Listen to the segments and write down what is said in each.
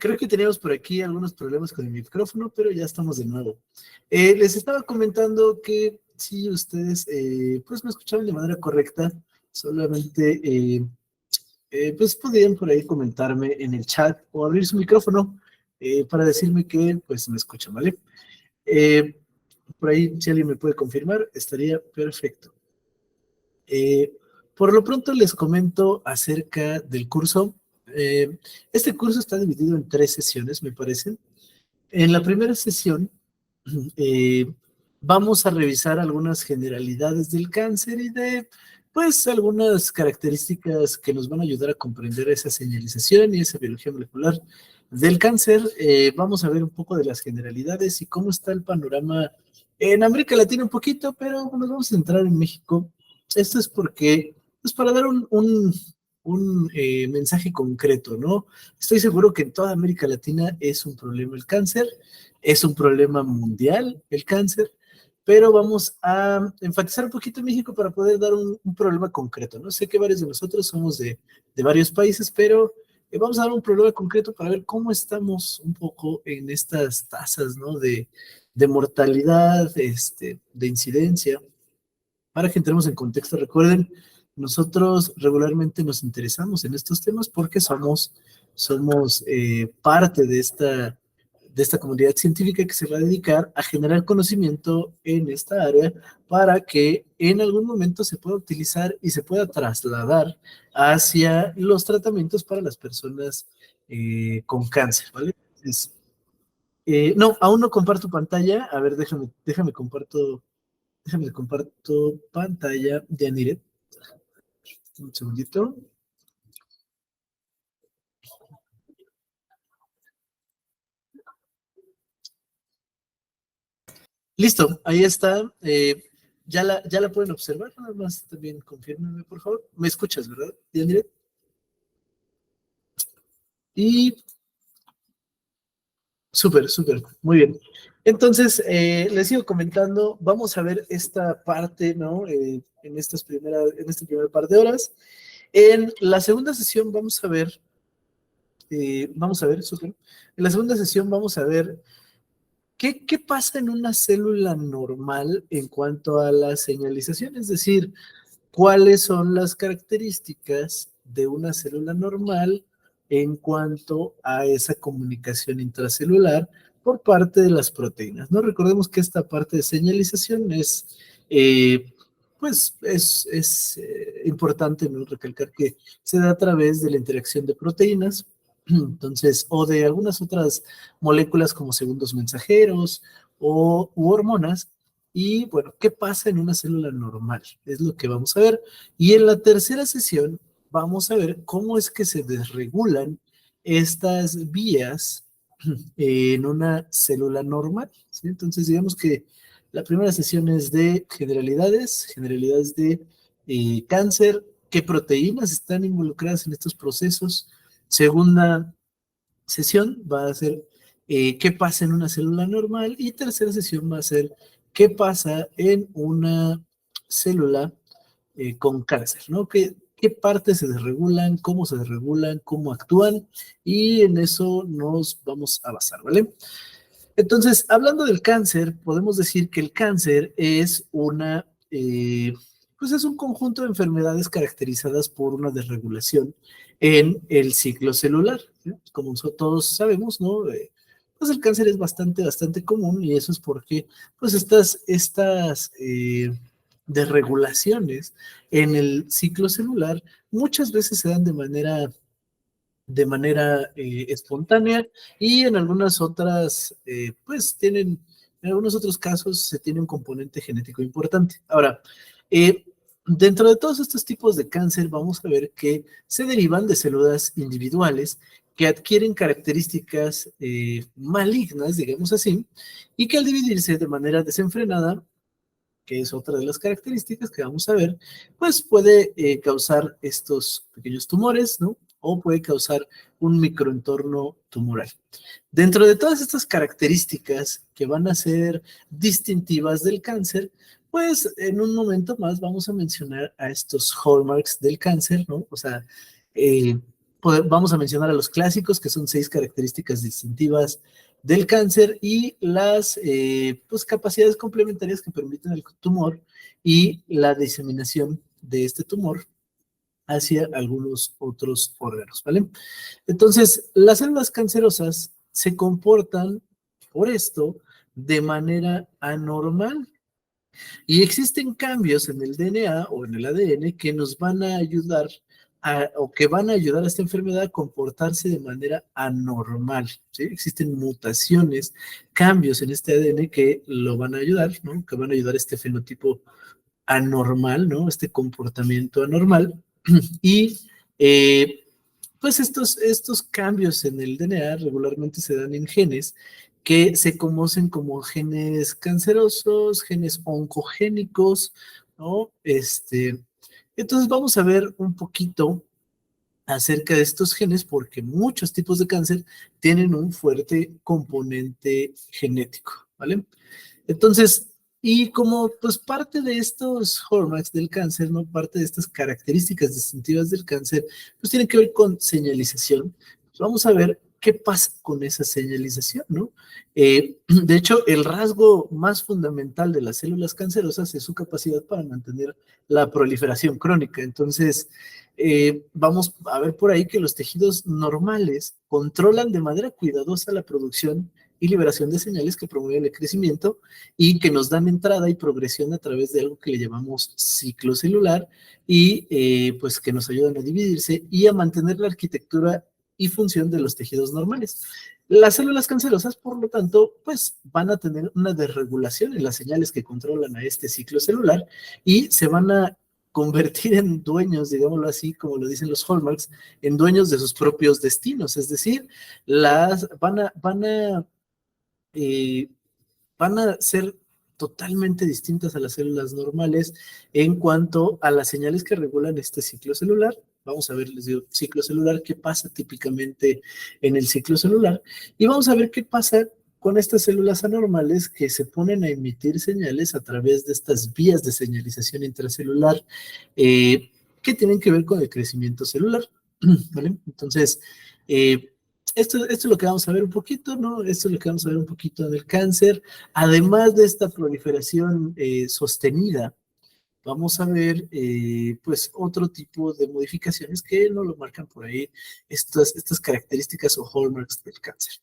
Creo que teníamos por aquí algunos problemas con el micrófono, pero ya estamos de nuevo. Les estaba comentando que si ustedes pues me escuchaban de manera correcta, solamente pues podrían por ahí comentarme en el chat o abrir su micrófono para decirme que pues me escuchan, ¿vale? Eh, por ahí, si alguien me puede confirmar, estaría perfecto. Eh, por lo pronto les comento acerca del curso. Este curso está dividido en 3 sesiones, me parece. En la primera sesión eh, vamos a revisar algunas generalidades del cáncer y de, pues, algunas características que nos van a ayudar a comprender esa señalización y esa biología molecular del cáncer. Vamos a ver un poco de las generalidades y cómo está el panorama en América Latina un poquito, pero nos vamos a centrar en México. Esto es porque, pues, para dar un mensaje concreto, ¿no? Estoy seguro que en toda América Latina es un problema el cáncer, es un problema mundial el cáncer, pero vamos a enfatizar un poquito en México para poder dar un problema concreto, ¿no? Sé que varios de nosotros somos de varios países, pero vamos a dar un problema concreto para ver cómo estamos un poco en estas tasas, ¿no? De mortalidad, de incidencia, para que entremos en contexto. Recuerden, nosotros regularmente nos interesamos en estos temas porque somos parte de esta comunidad científica que se va a dedicar a generar conocimiento en esta área para que en algún momento se pueda utilizar y se pueda trasladar hacia los tratamientos para las personas con cáncer, ¿vale? Entonces, no, aún no comparto pantalla. A ver, déjame comparto pantalla, Yaniret. Un segundito. Listo, ahí está. Ya la pueden observar, nada más también confírmenme, por favor. ¿Me escuchas, verdad, Yaniret? Y súper, súper, muy bien. Entonces, les sigo comentando, vamos a ver esta parte, ¿no? En este primer par de horas. En la segunda sesión vamos a ver, súper. En la segunda sesión vamos a ver qué pasa en una célula normal en cuanto a la señalización, es decir, cuáles son las características de una célula normal en cuanto a esa comunicación intracelular por parte de las proteínas, ¿no? Recordemos que esta parte de señalización eh, es importante, ¿no? Recalcar que se da a través de la interacción de proteínas, entonces, o de algunas otras moléculas como segundos mensajeros u hormonas. Y bueno, ¿qué pasa en una célula normal? Es lo que vamos a ver. Y en la tercera sesión vamos a ver cómo es que se desregulan estas vías en una célula normal, ¿sí? Entonces, digamos que la primera sesión es de generalidades de cáncer, qué proteínas están involucradas en estos procesos. Segunda sesión va a ser qué pasa en una célula normal y tercera sesión va a ser qué pasa en una célula con cáncer, ¿no? ¿Qué partes se desregulan, cómo se desregulan, cómo actúan? Y en eso nos vamos a basar, ¿vale? Entonces, hablando del cáncer, podemos decir que el cáncer es pues es un conjunto de enfermedades caracterizadas por una desregulación en el ciclo celular, ¿sí? Como todos sabemos, ¿no? Pues el cáncer es bastante común y eso es porque, pues estas desregulaciones en el ciclo celular muchas veces se dan de manera espontánea y en algunas otras, en algunos otros casos se tiene un componente genético importante. Ahora, eh, dentro de todos estos tipos de cáncer vamos a ver que se derivan de células individuales que adquieren características malignas, digamos así, y que al dividirse de manera desenfrenada, que es otra de las características que vamos a ver, pues puede causar estos pequeños tumores, ¿no? O puede causar un microentorno tumoral. Dentro de todas estas características que van a ser distintivas del cáncer, pues en un momento más vamos a mencionar a estos hallmarks del cáncer, ¿no? O sea, vamos a mencionar a los clásicos, que son 6 características distintivas del cáncer y las pues, capacidades complementarias que permiten el tumor y la diseminación de este tumor hacia algunos otros órganos, ¿vale? Entonces, las células cancerosas se comportan por esto de manera anormal y existen cambios en el DNA o en el ADN que nos van a ayudar o que van a ayudar a esta enfermedad a comportarse de manera anormal, ¿sí? Existen mutaciones, cambios en este ADN que lo van a ayudar, ¿no? Que van a ayudar a este fenotipo anormal, ¿no? Este comportamiento anormal. Y pues estos cambios en el DNA regularmente se dan en genes que se conocen como genes cancerosos, genes oncogénicos, ¿no? Entonces vamos a ver un poquito acerca de estos genes porque muchos tipos de cáncer tienen un fuerte componente genético, ¿vale? Entonces, y como pues parte de estos hallmarks del cáncer, ¿no? Parte de estas características distintivas del cáncer, pues tiene que ver con señalización. Pues vamos a ver qué pasa con esa señalización, ¿no? De hecho, el rasgo más fundamental de las células cancerosas es su capacidad para mantener la proliferación crónica. Entonces, vamos a ver por ahí que los tejidos normales controlan de manera cuidadosa la producción y liberación de señales que promueven el crecimiento y que nos dan entrada y progresión a través de algo que le llamamos ciclo celular y pues que nos ayudan a dividirse y a mantener la arquitectura y función de los tejidos normales. Las células cancerosas, por lo tanto, pues van a tener una desregulación en las señales que controlan a este ciclo celular y se van a convertir en dueños, digámoslo así, como lo dicen los hallmarks, en dueños de sus propios destinos, es decir, eh, van a ser totalmente distintas a las células normales en cuanto a las señales que regulan este ciclo celular. Vamos a ver, les digo, ciclo celular, qué pasa típicamente en el ciclo celular. Y vamos a ver qué pasa con estas células anormales que se ponen a emitir señales a través de estas vías de señalización intracelular que tienen que ver con el crecimiento celular. ¿Vale? Entonces, esto es lo que vamos a ver un poquito, ¿no? Esto es lo que vamos a ver un poquito del cáncer. Además de esta proliferación sostenida, vamos a ver, pues, otro tipo de modificaciones que no lo marcan por ahí, estas características o hallmarks del cáncer.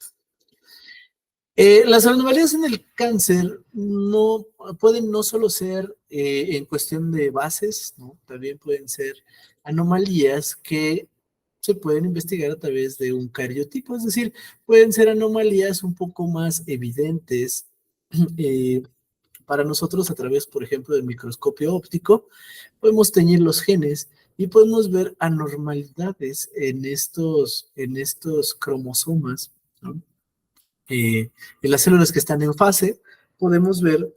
Las anomalías en el cáncer no pueden no solo ser en cuestión de bases, ¿no? También pueden ser anomalías que se pueden investigar a través de un cariotipo, es decir, pueden ser anomalías un poco más evidentes eh, para nosotros a través, por ejemplo, del microscopio óptico. Podemos teñir los genes y podemos ver anormalidades en estos cromosomas, ¿no? En las células que están en fase, podemos ver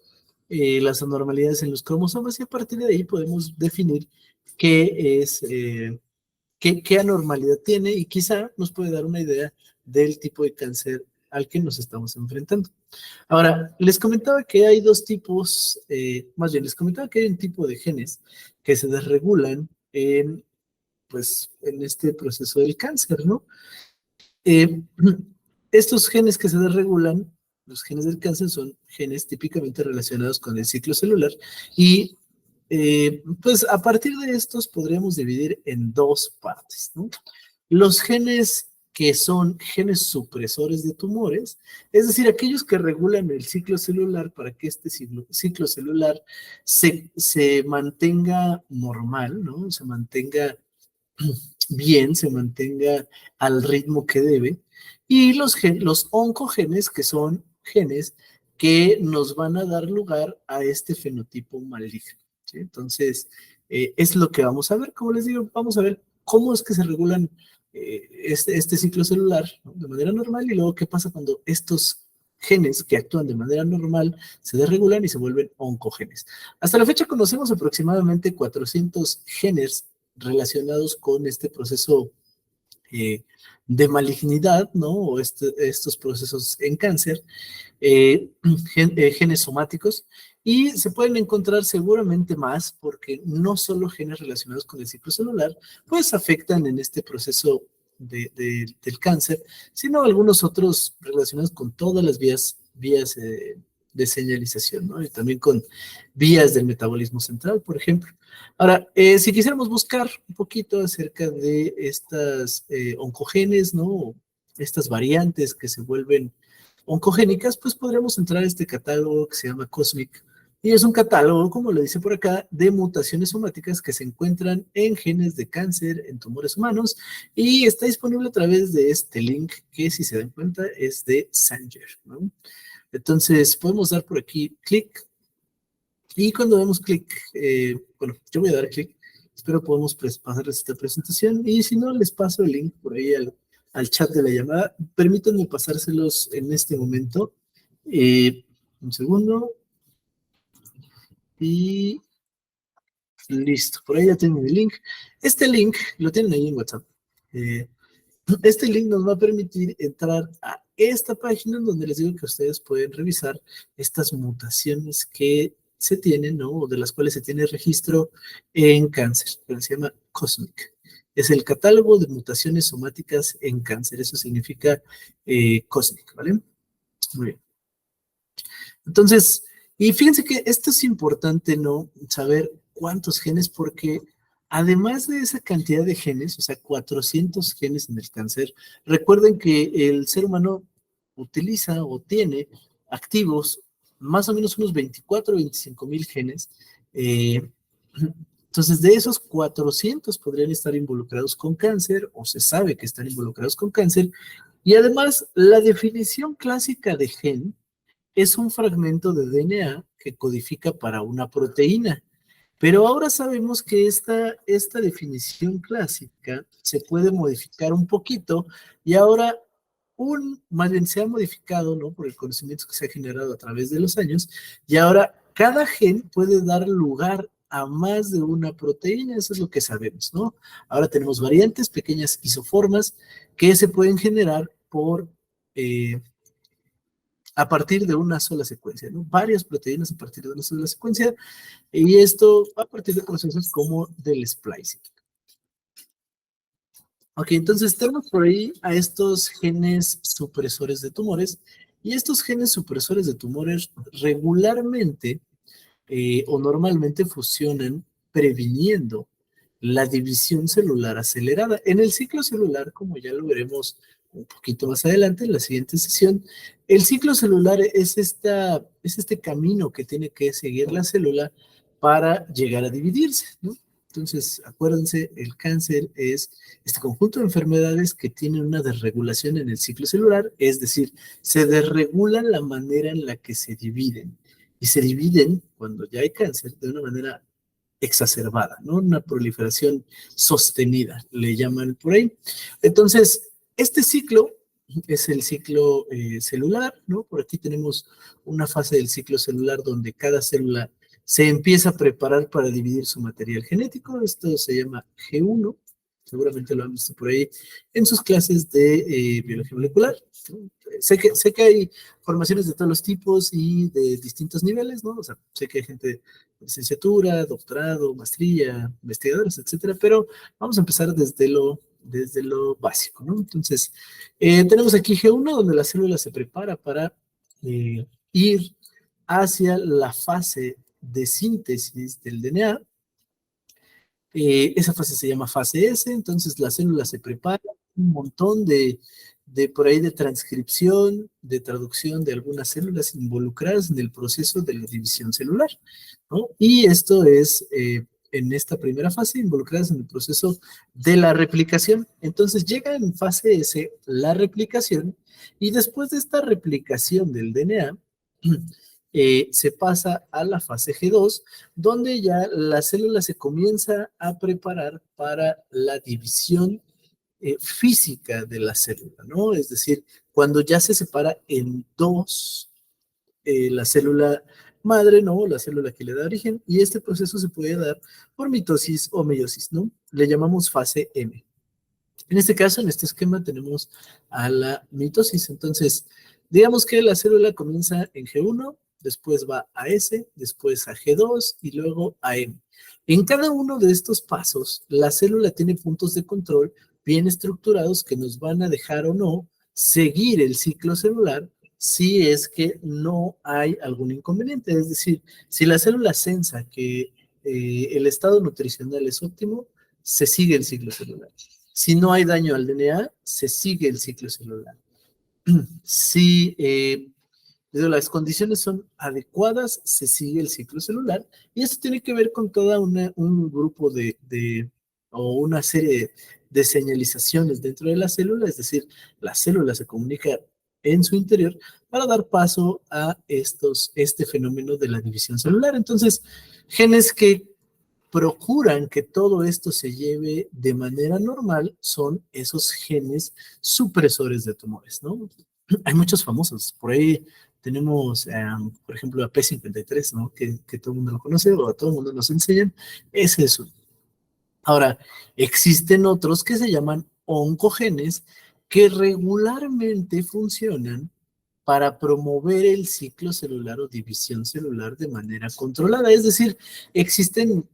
las anormalidades en los cromosomas y a partir de ahí podemos definir qué es, qué anormalidad tiene y quizá nos puede dar una idea del tipo de cáncer al que nos estamos enfrentando. Ahora, les comentaba que hay dos tipos, más bien, les comentaba que hay un tipo de genes que se desregulan pues, en este proceso del cáncer, ¿no? Eh, Estos genes que se desregulan, los genes del cáncer, son genes típicamente relacionados con el ciclo celular y pues a partir de estos podríamos dividir en dos partes, ¿no? Los genes que son genes supresores de tumores, es decir, aquellos que regulan el ciclo celular para que este ciclo celular se mantenga normal, ¿no? Se mantenga bien, se mantenga al ritmo que debe. Y los oncogenes, que son genes que nos van a dar lugar a este fenotipo maligno, ¿sí? Entonces, es lo que vamos a ver. Como les digo, vamos a ver cómo es que se regulan este ciclo celular, ¿no? De manera normal y luego qué pasa cuando estos genes que actúan de manera normal se desregulan y se vuelven oncogenes. Hasta la fecha conocemos aproximadamente 400 genes relacionados con este proceso eh, de malignidad, ¿no? O estos procesos en cáncer, genes somáticos, y se pueden encontrar seguramente más porque no solo genes relacionados con el ciclo celular, pues afectan en este proceso del cáncer, sino algunos otros relacionados con todas las vías de señalización, ¿no? Y también con vías del metabolismo central, por ejemplo. Ahora, si quisiéramos buscar un poquito acerca de estas oncogenes, ¿no? Estas variantes que se vuelven oncogénicas, pues podríamos entrar a este catálogo que se llama COSMIC. Y es un catálogo, como lo dice por acá, de mutaciones somáticas que se encuentran en genes de cáncer en tumores humanos y está disponible a través de este link que, si se dan cuenta, es de Sanger, ¿no? Entonces, podemos dar por aquí clic y cuando damos clic, bueno, yo voy a dar clic, espero podamos pasarles esta presentación y si no, les paso el link por ahí al chat de la llamada. Permítanme pasárselos en este momento. Un segundo. Y listo, por ahí ya tienen el link. Este link lo tienen ahí en WhatsApp. Este link nos va a permitir entrar a esta página en donde les digo que ustedes pueden revisar estas mutaciones que se tienen, ¿no? O de las cuales se tiene registro en cáncer, que se llama COSMIC. Es el catálogo de mutaciones somáticas en cáncer. Eso significa COSMIC, ¿vale? Muy bien. Entonces, y fíjense que esto es importante, ¿no? Saber cuántos genes, porque además de esa cantidad de genes, o sea, 400 genes en el cáncer, recuerden que el ser humano utiliza o tiene activos más o menos unos 24 o 25 mil genes. Entonces, de esos 400 podrían estar involucrados con cáncer, o se sabe que están involucrados con cáncer, y además la definición clásica de gen es un fragmento de DNA que codifica para una proteína. Pero ahora sabemos que esta definición clásica se puede modificar un poquito y ahora más bien se ha modificado, ¿no? Por el conocimiento que se ha generado a través de los años y ahora cada gen puede dar lugar a más de una proteína, eso es lo que sabemos, ¿no? Ahora tenemos variantes, pequeñas isoformas que se pueden generar a partir de una sola secuencia, ¿no? Varias proteínas a partir de una sola secuencia, y esto a partir de procesos como del splicing. Ok, entonces tenemos por ahí a estos genes supresores de tumores, y estos genes supresores de tumores regularmente o normalmente funcionan previniendo la división celular acelerada. En el ciclo celular, como ya lo veremos un poquito más adelante en la siguiente sesión, el ciclo celular es este camino que tiene que seguir la célula para llegar a dividirse, ¿no? Entonces, acuérdense, el cáncer es este conjunto de enfermedades que tienen una desregulación en el ciclo celular, es decir, se desregula la manera en la que se dividen. Y se dividen, cuando ya hay cáncer, de una manera exacerbada, ¿no? Una proliferación sostenida, le llaman por ahí. Entonces, este ciclo es el ciclo celular, ¿no? Por aquí tenemos una fase del ciclo celular donde cada célula se empieza a preparar para dividir su material genético. Esto se llama G1. Seguramente lo han visto por ahí en sus clases de biología molecular. Sé que hay formaciones de todos los tipos y de distintos niveles, ¿no? O sea, sé que hay gente de licenciatura, doctorado, maestría, investigadores, etcétera, pero vamos a empezar desde lo básico, ¿no? Entonces, tenemos aquí G1, donde la célula se prepara para ir hacia la fase de síntesis del DNA. Esa fase se llama fase S, entonces la célula se prepara, un montón de por ahí de transcripción, de traducción de algunas células involucradas en el proceso de la división celular, ¿no? Y esto es, en esta primera fase, involucradas en el proceso de la replicación. Entonces llega en fase S la replicación, y después de esta replicación del DNA, se pasa a la fase G2, donde ya la célula se comienza a preparar para la división física de la célula, ¿no? Es decir, cuando ya se separa en dos la célula madre, ¿no? La célula que le da origen, y este proceso se puede dar por mitosis o meiosis, ¿no? Le llamamos fase M. En este caso, en este esquema, tenemos a la mitosis. Entonces, digamos que la célula comienza en G1, después va a S, después a G2 y luego a M. En cada uno de estos pasos, la célula tiene puntos de control bien estructurados que nos van a dejar o no seguir el ciclo celular si es que no hay algún inconveniente. Es decir, si la célula sensa que el estado nutricional es óptimo, se sigue el ciclo celular. Si no hay daño al DNA, se sigue el ciclo celular. Si las condiciones son adecuadas, se sigue el ciclo celular, y esto tiene que ver con toda un grupo o una serie de señalizaciones dentro de la célula, es decir, la célula se comunica en su interior para dar paso a este fenómeno de la división celular. Entonces, genes que procuran que todo esto se lleve de manera normal son esos genes supresores de tumores, ¿no? Hay muchos famosos, por ahí tenemos, por ejemplo, a P53, ¿no? Que todo el mundo lo conoce o a todo el mundo nos enseñan, ese es uno. Ahora, existen otros que se llaman oncogenes que regularmente funcionan para promover el ciclo celular o división celular de manera controlada. Es decir, existen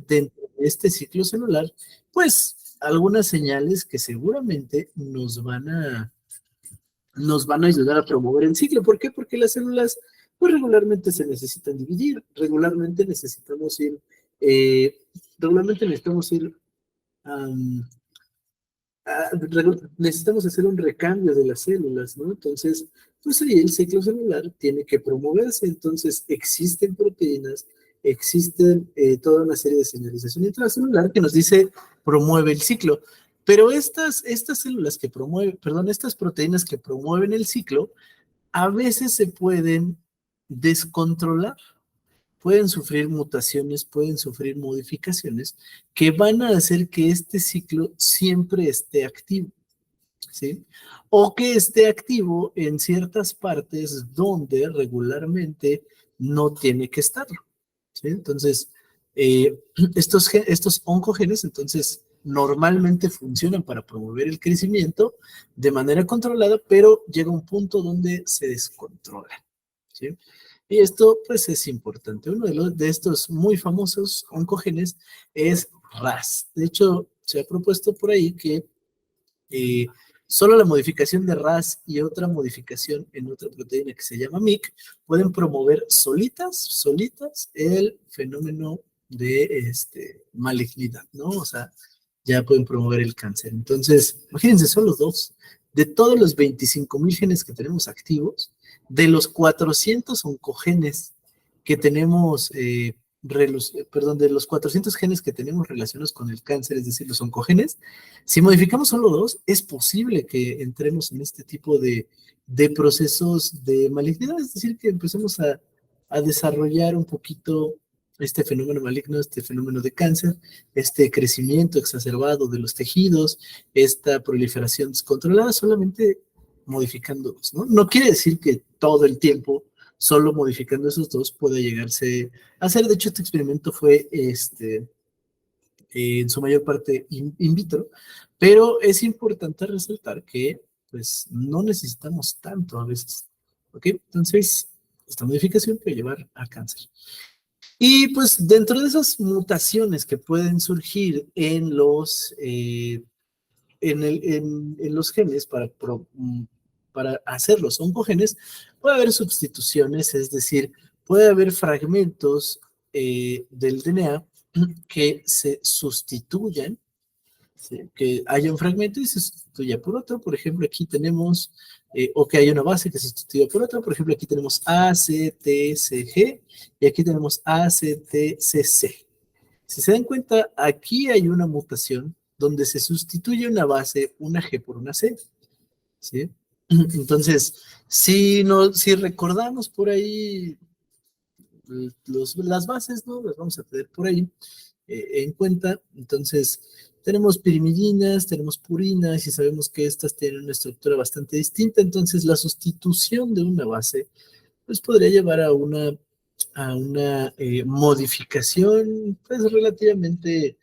dentro de este ciclo celular, pues, algunas señales que seguramente nos van a ayudar a promover el ciclo. ¿Por qué? Porque las células, pues, regularmente se necesitan dividir, regularmente necesitamos ir, eh, regularmente necesitamos ir um, necesitamos hacer un recambio de las células, ¿no? Entonces, pues ahí el ciclo celular tiene que promoverse, entonces existen proteínas, existen toda una serie de señalización intracelular que nos dice promueve el ciclo, pero estas células que promueven, perdón, estas proteínas que promueven el ciclo, a veces se pueden descontrolar, pueden sufrir mutaciones, pueden sufrir modificaciones que van a hacer que este ciclo siempre esté activo, ¿sí? O que esté activo en ciertas partes donde regularmente no tiene que estarlo, ¿sí? Entonces, estos oncogenes, entonces, normalmente funcionan para promover el crecimiento de manera controlada, pero llega un punto donde se descontrola, ¿sí? Y esto, pues, es importante. Uno de estos muy famosos oncogenes es RAS. De hecho, se ha propuesto por ahí que eh, solo la modificación de RAS y otra modificación en otra proteína que se llama MYC pueden promover solitas el fenómeno de malignidad, ¿no? O sea, ya pueden promover el cáncer. Entonces, imagínense, solo dos. De todos los 25,000 genes que tenemos activos, de los 400 oncogenes que tenemos, perdón, de los 400 genes que tenemos relacionados con el cáncer, es decir, los oncogenes, si modificamos solo dos, es posible que entremos en este tipo de procesos de malignidad, es decir, que empecemos a desarrollar un poquito este fenómeno maligno, este fenómeno de cáncer, este crecimiento exacerbado de los tejidos, esta proliferación descontrolada, solamente modificando dos, ¿no? No quiere decir que todo el tiempo, solo modificando esos dos, pueda llegarse a hacer. De hecho, este experimento fue en su mayor parte in vitro, pero es importante resaltar que pues no necesitamos tanto a veces, ¿ok? Entonces, esta modificación puede llevar a cáncer. Y pues dentro de esas mutaciones que pueden surgir en los genes para hacer los oncogenes, puede haber sustituciones, es decir, puede haber fragmentos del DNA que se sustituyan, ¿sí? Que haya un fragmento y se sustituya por otro. Por ejemplo, aquí tenemos, o que haya una base que se sustituya por otra. Por ejemplo, aquí tenemos ACTCG y aquí tenemos ACTCC. Si se dan cuenta, aquí hay una mutación donde se sustituye una base, una G por una C, ¿sí? Entonces, si recordamos por ahí las bases, ¿no? Las vamos a tener por ahí en cuenta. Entonces, tenemos pirimidinas, tenemos purinas y sabemos que estas tienen una estructura bastante distinta. Entonces, la sustitución de una base, pues podría llevar a una modificación, pues relativamente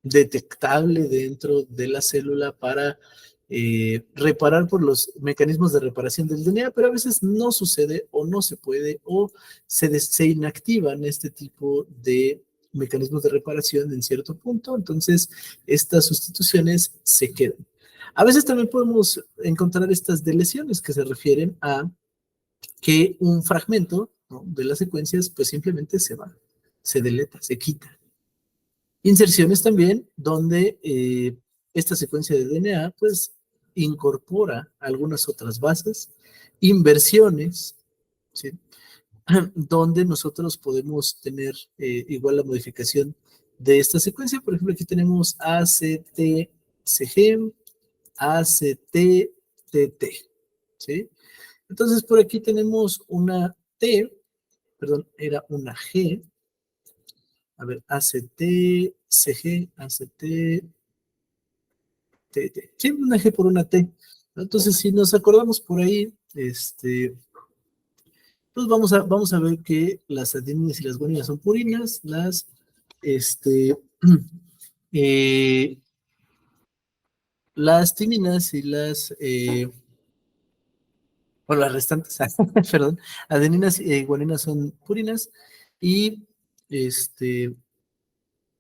detectable dentro de la célula para reparar por los mecanismos de reparación del DNA, pero a veces no sucede o no se puede o se inactivan este tipo mecanismos de reparación en cierto punto, entonces estas sustituciones se quedan. A veces también podemos encontrar estas deleciones que se refieren a que un fragmento, ¿no?, de las secuencias pues simplemente se va, se deleta, se quita. Inserciones también donde esta secuencia de DNA pues incorpora algunas otras bases, inversiones, ¿sí?, donde nosotros podemos tener igual la modificación de esta secuencia. Por ejemplo, aquí tenemos ACTCG, ACTTT, ¿sí? Entonces, por aquí tenemos una T, perdón, era una G. A ver, ACTCG, ACTTT. Sí, una G por una T. Entonces, si nos acordamos por ahí, pues vamos a ver que las adeninas y las guaninas son purinas, este, eh, las timinas y bueno, las restantes, perdón, adeninas y guaninas son purinas y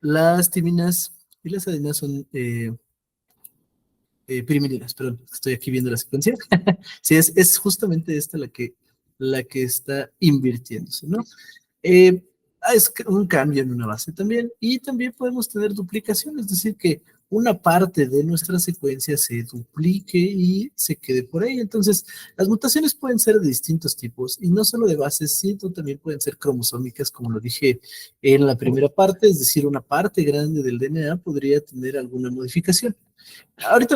las timinas y las adeninas son pirimidines, perdón, estoy aquí viendo la secuencia. Sí, es justamente esta la que está invirtiéndose, ¿no? Es un cambio en una base también, y también podemos tener duplicación, es decir, que una parte de nuestra secuencia se duplique y se quede por ahí. Entonces, las mutaciones pueden ser de distintos tipos, y no solo de bases, sino también pueden ser cromosómicas, como lo dije en la primera parte, es decir, una parte grande del DNA podría tener alguna modificación. Ahorita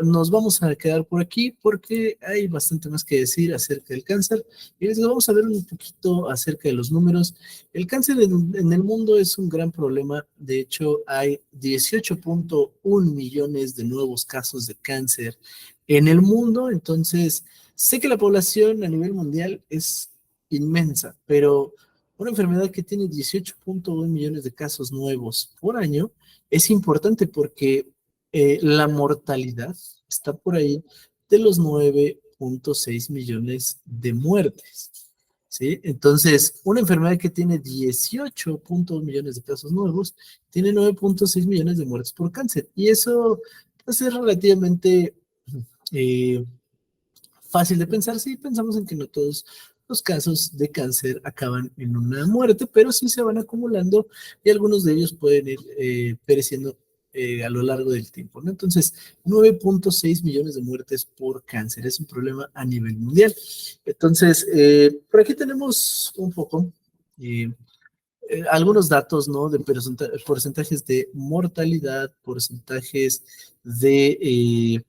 nos vamos a quedar por aquí porque hay bastante más que decir acerca del cáncer y les vamos a ver un poquito acerca de los números. El cáncer en el mundo es un gran problema. De hecho, hay 18.1 millones de nuevos casos de cáncer en el mundo. Entonces, sé que la población a nivel mundial es inmensa, pero una enfermedad que tiene 18.1 millones de casos nuevos por año es importante porque la mortalidad está por ahí de los 9.6 millones de muertes, ¿sí? Entonces, una enfermedad que tiene 18.2 millones de casos nuevos, tiene 9.6 millones de muertes por cáncer. Y eso pues, es relativamente eh, fácil de pensar si pensamos en que no todos los casos de cáncer acaban en una muerte, pero sí se van acumulando y algunos de ellos pueden ir pereciendo a lo largo del tiempo, ¿no? Entonces, 9.6 millones de muertes por cáncer es un problema a nivel mundial. Entonces, por aquí tenemos un poco algunos datos, ¿no? De porcentajes de mortalidad, porcentajes de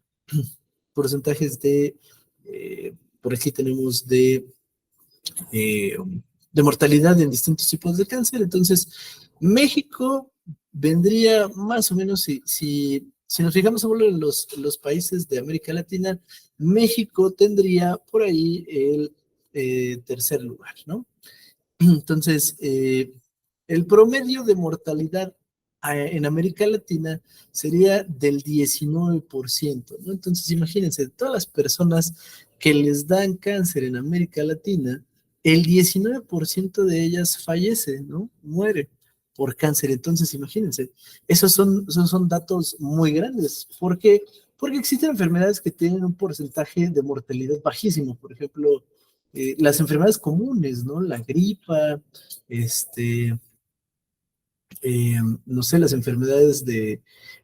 por aquí tenemos eh, de mortalidad en distintos tipos de cáncer. Entonces, México vendría más o menos, si nos fijamos solo en los países de América Latina, México tendría por ahí el tercer lugar, ¿no? Entonces, el promedio de mortalidad en América Latina sería del 19%, ¿no? Entonces, imagínense, todas las personas que les dan cáncer en América Latina, el 19% de ellas fallece, ¿no? Muere por cáncer. Entonces, imagínense, esos son datos muy grandes. ¿Por qué? Porque existen enfermedades que tienen un porcentaje de mortalidad bajísimo. Por ejemplo, las enfermedades comunes, ¿no? La gripa, este, no sé, las enfermedades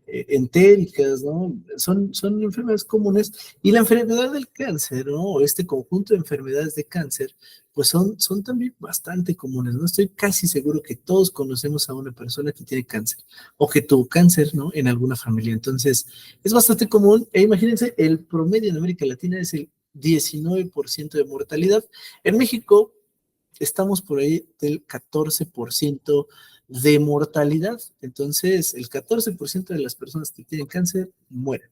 entéricas, ¿no? Son enfermedades comunes y la enfermedad del cáncer, ¿no? O este conjunto de enfermedades de cáncer, pues son también bastante comunes, ¿no? Estoy casi seguro que todos conocemos a una persona que tiene cáncer o que tuvo cáncer, ¿no? En alguna familia. Entonces, es bastante común e imagínense, el promedio en América Latina es el 19% de mortalidad. En México estamos por ahí del 14% de mortalidad. Entonces, el 14% de las personas que tienen cáncer mueren.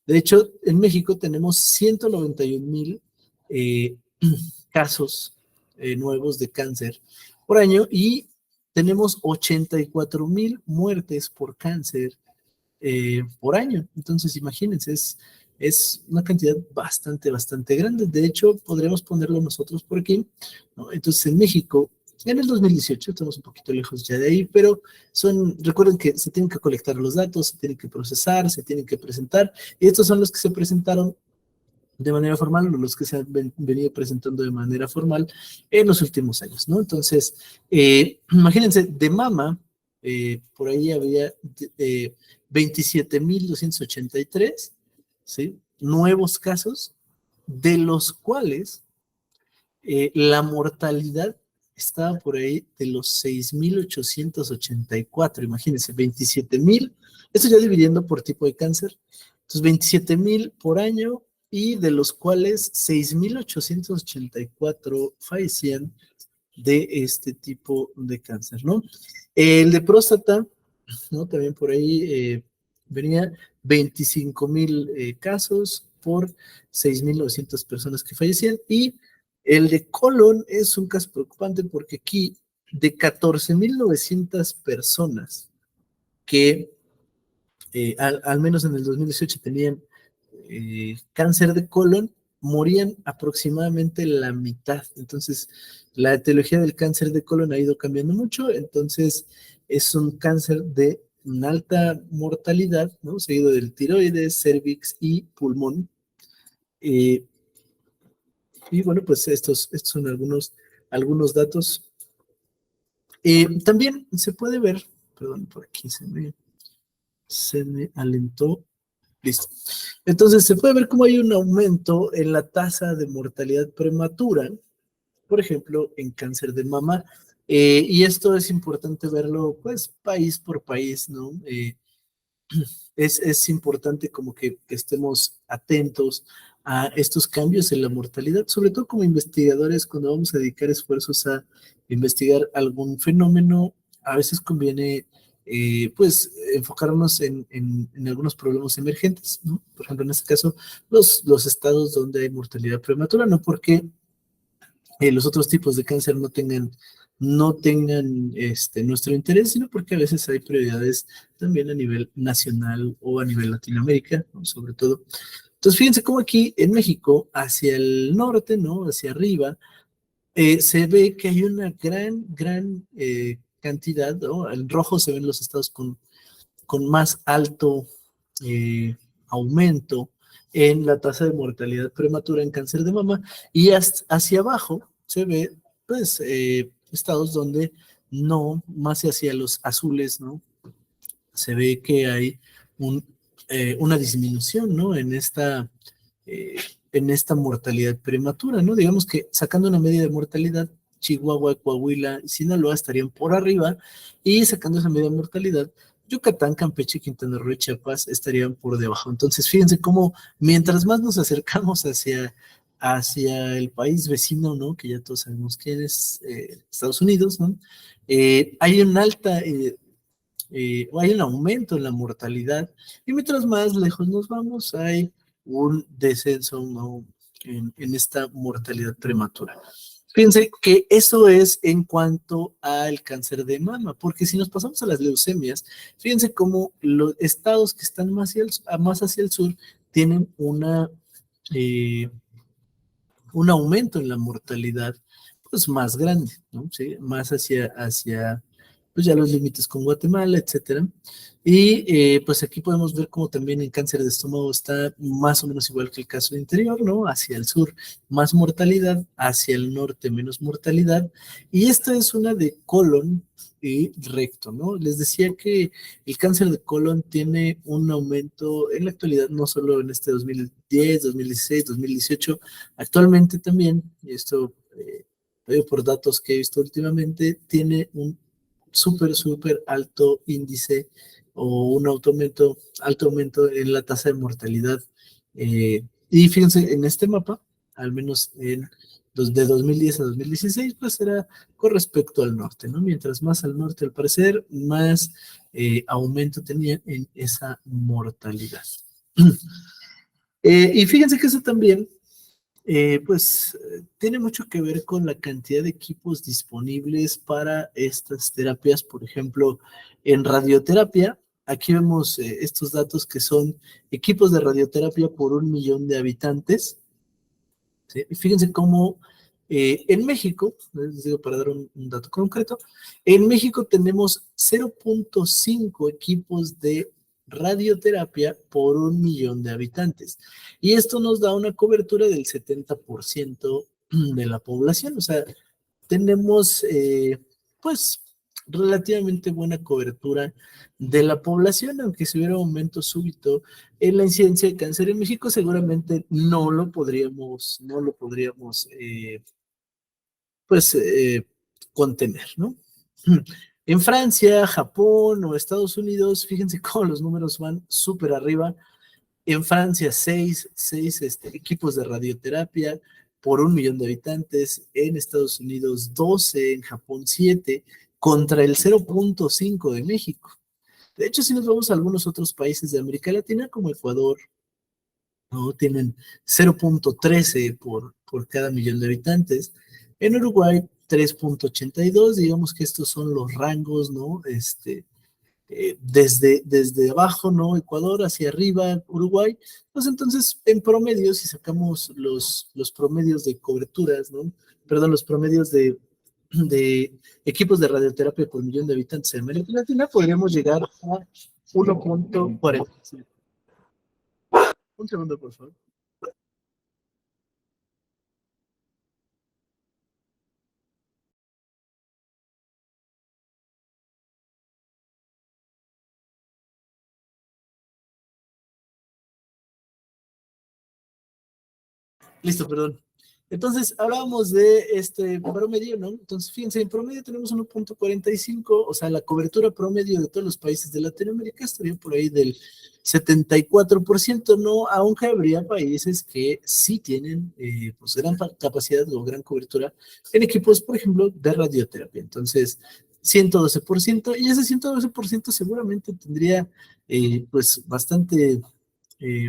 De hecho, en México tenemos 191,000 eh, casos nuevos de cáncer por año y tenemos 84,000 muertes por cáncer por año. Entonces, imagínense, es una cantidad bastante, bastante grande. De hecho, podríamos ponerlo nosotros por aquí, ¿no? Entonces, en México, en el 2018, estamos un poquito lejos ya de ahí, pero recuerden que se tienen que colectar los datos, se tienen que procesar, se tienen que presentar, y estos son los que se presentaron de manera formal, o los que se han venido presentando de manera formal en los últimos años, ¿no? Entonces, imagínense, de mama, por ahí había 27.283, ¿sí? Nuevos casos, de los cuales la mortalidad estaba por ahí de los 6.884, imagínense, 27.000, esto ya dividiendo por tipo de cáncer, entonces 27.000 por año, y de los cuales 6.884 fallecían de este tipo de cáncer, ¿no? El de próstata, ¿no? También por ahí venía 25.000 casos por 6.900 personas que fallecían, y el de colon es un caso preocupante porque aquí de 14.900 personas que al menos en el 2018 tenían cáncer de colon, morían aproximadamente la mitad. Entonces, la etiología del cáncer de colon ha ido cambiando mucho, entonces es un cáncer de una alta mortalidad, ¿no? Seguido del tiroides, cervix y pulmón. Y bueno, pues estos son algunos datos. También se puede ver, perdón, por aquí se me alentó. Listo. Entonces, se puede ver cómo hay un aumento en la tasa de mortalidad prematura, por ejemplo, en cáncer de mama. Y esto es importante verlo, pues, país por país, ¿no? Es importante como que estemos atentos a estos cambios en la mortalidad, sobre todo como investigadores, cuando vamos a dedicar esfuerzos a investigar algún fenómeno, a veces conviene, pues, enfocarnos en algunos problemas emergentes, ¿no? Por ejemplo, en este caso, los estados donde hay mortalidad prematura, no porque los otros tipos de cáncer no tengan nuestro interés, sino porque a veces hay prioridades también a nivel nacional o a nivel Latinoamérica, ¿no? Sobre todo. Entonces, fíjense cómo aquí en México, hacia el norte, ¿no? Hacia arriba, se ve que hay una gran cantidad, ¿no? En rojo se ven los estados con más alto eh, aumento en la tasa de mortalidad prematura en cáncer de mama, y hacia abajo se ve, pues, estados donde no, más hacia los azules, ¿no? Se ve que hay una disminución, ¿no? Eh, en esta mortalidad prematura, ¿no? Digamos que sacando una media de mortalidad, Chihuahua, Coahuila y Sinaloa estarían por arriba, y sacando esa media de mortalidad, Yucatán, Campeche, Quintana Roo y Chiapas estarían por debajo. Entonces, fíjense cómo mientras más nos acercamos hacia el país vecino, ¿no? Que ya todos sabemos quién es, Estados Unidos, ¿no? Hay una alta hay un aumento en la mortalidad, y mientras más lejos nos vamos, hay un descenso, ¿no? en esta mortalidad prematura. Fíjense que eso es en cuanto al cáncer de mama, porque si nos pasamos a las leucemias, fíjense cómo los estados que están más hacia el sur tienen eh, un aumento en la mortalidad, pues, más grande, ¿no? ¿Sí? Más hacia pues, ya los límites con Guatemala, etcétera. Y pues aquí podemos ver cómo también en cáncer de estómago está más o menos igual que el caso interior, ¿no? Hacia el sur más mortalidad, hacia el norte menos mortalidad. Y esta es una de colon y recto, ¿no? Les decía que el cáncer de colon tiene un aumento en la actualidad, no solo en este 2010, 2016, 2018, actualmente también, y esto por datos que he visto últimamente, tiene un súper alto índice, o un alto aumento en la tasa de mortalidad. Y fíjense, en este mapa, al menos de 2010 a 2016, pues era con respecto al norte, ¿no? Mientras más al norte, al parecer, más aumento tenía en esa mortalidad. Y fíjense que eso también pues tiene mucho que ver con la cantidad de equipos disponibles para estas terapias. Por ejemplo, en radioterapia, aquí vemos estos datos que son equipos de radioterapia por 1 millón de habitantes, ¿sí? Y fíjense cómo En México, les digo para dar un dato concreto, en México tenemos 0.5 equipos de radioterapia por 1 millón de habitantes. Y esto nos da una cobertura del 70% de la población. O sea, tenemos pues relativamente buena cobertura de la población, aunque si hubiera un aumento súbito en la incidencia de cáncer en México, seguramente no lo podríamos pues contener, ¿no? En Francia, Japón o Estados Unidos, fíjense cómo los números van súper arriba. En Francia, seis equipos de radioterapia por 1 millón de habitantes. En Estados Unidos, 12. En Japón, 7. Contra el 0.5 de México. De hecho, si nos vamos a algunos otros países de América Latina, como Ecuador, ¿no? Tienen 0.13 por cada millón de habitantes. En Uruguay, 3.82. Digamos que estos son los rangos, ¿no? Desde abajo, ¿no? Ecuador hacia arriba, Uruguay. Pues entonces, en promedio, si sacamos los promedios de coberturas, ¿no? Perdón, los promedios de equipos de radioterapia por millón de habitantes en América Latina, podríamos llegar a 1.47. Un segundo, por favor. Listo, perdón. Entonces, hablábamos de este promedio, ¿no? Entonces, fíjense, en promedio tenemos 1.45, o sea, la cobertura promedio de todos los países de Latinoamérica estaría por ahí del 74%, ¿no? Aunque habría países que sí tienen, pues, gran capacidad o gran cobertura en equipos, por ejemplo, de radioterapia. Entonces, 112%, y ese 112% seguramente tendría, pues, bastante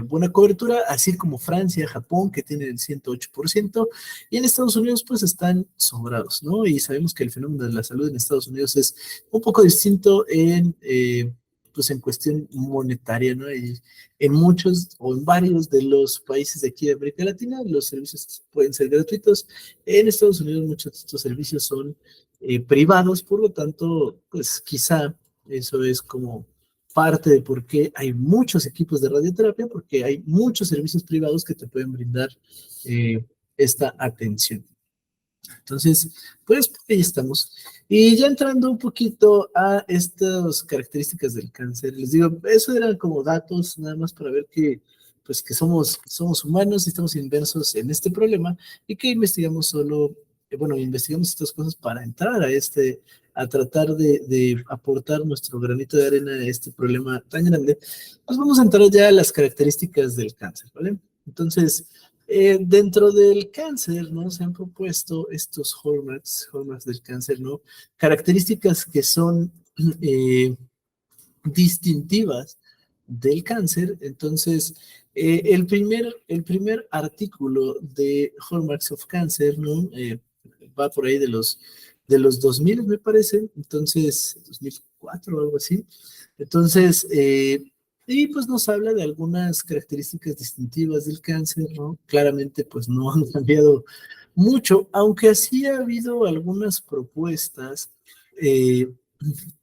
buena cobertura, así como Francia, Japón, que tienen el 108%, y en Estados Unidos pues están sobrados, ¿no? Y sabemos que el fenómeno de la salud en Estados Unidos es un poco distinto pues en cuestión monetaria, ¿no? Y en muchos o en varios de los países de aquí de América Latina, los servicios pueden ser gratuitos. En Estados Unidos muchos de estos servicios son privados, por lo tanto, pues quizá eso es como parte de por qué hay muchos equipos de radioterapia, porque hay muchos servicios privados que te pueden brindar eh, esta atención. Entonces, pues ahí estamos. Y ya entrando un poquito a estas características del cáncer, les digo, eso eran como datos nada más para ver que, pues que somos humanos y estamos inversos en este problema y que investigamos solo, bueno, investigamos estas cosas para entrar a tratar de aportar nuestro granito de arena a este problema tan grande. Pues vamos a entrar ya a las características del cáncer, ¿vale? Entonces, dentro del cáncer, ¿no? Se han propuesto estos hallmarks del cáncer, ¿no? Características que son eh, distintivas del cáncer. Entonces, el primer artículo de Hallmarks of Cancer, ¿no? Va por ahí de los 2000, me parece, entonces, 2004 o algo así. Entonces, y pues nos habla de algunas características distintivas del cáncer, ¿no? Claramente, pues no han cambiado mucho, aunque así ha habido algunas propuestas eh,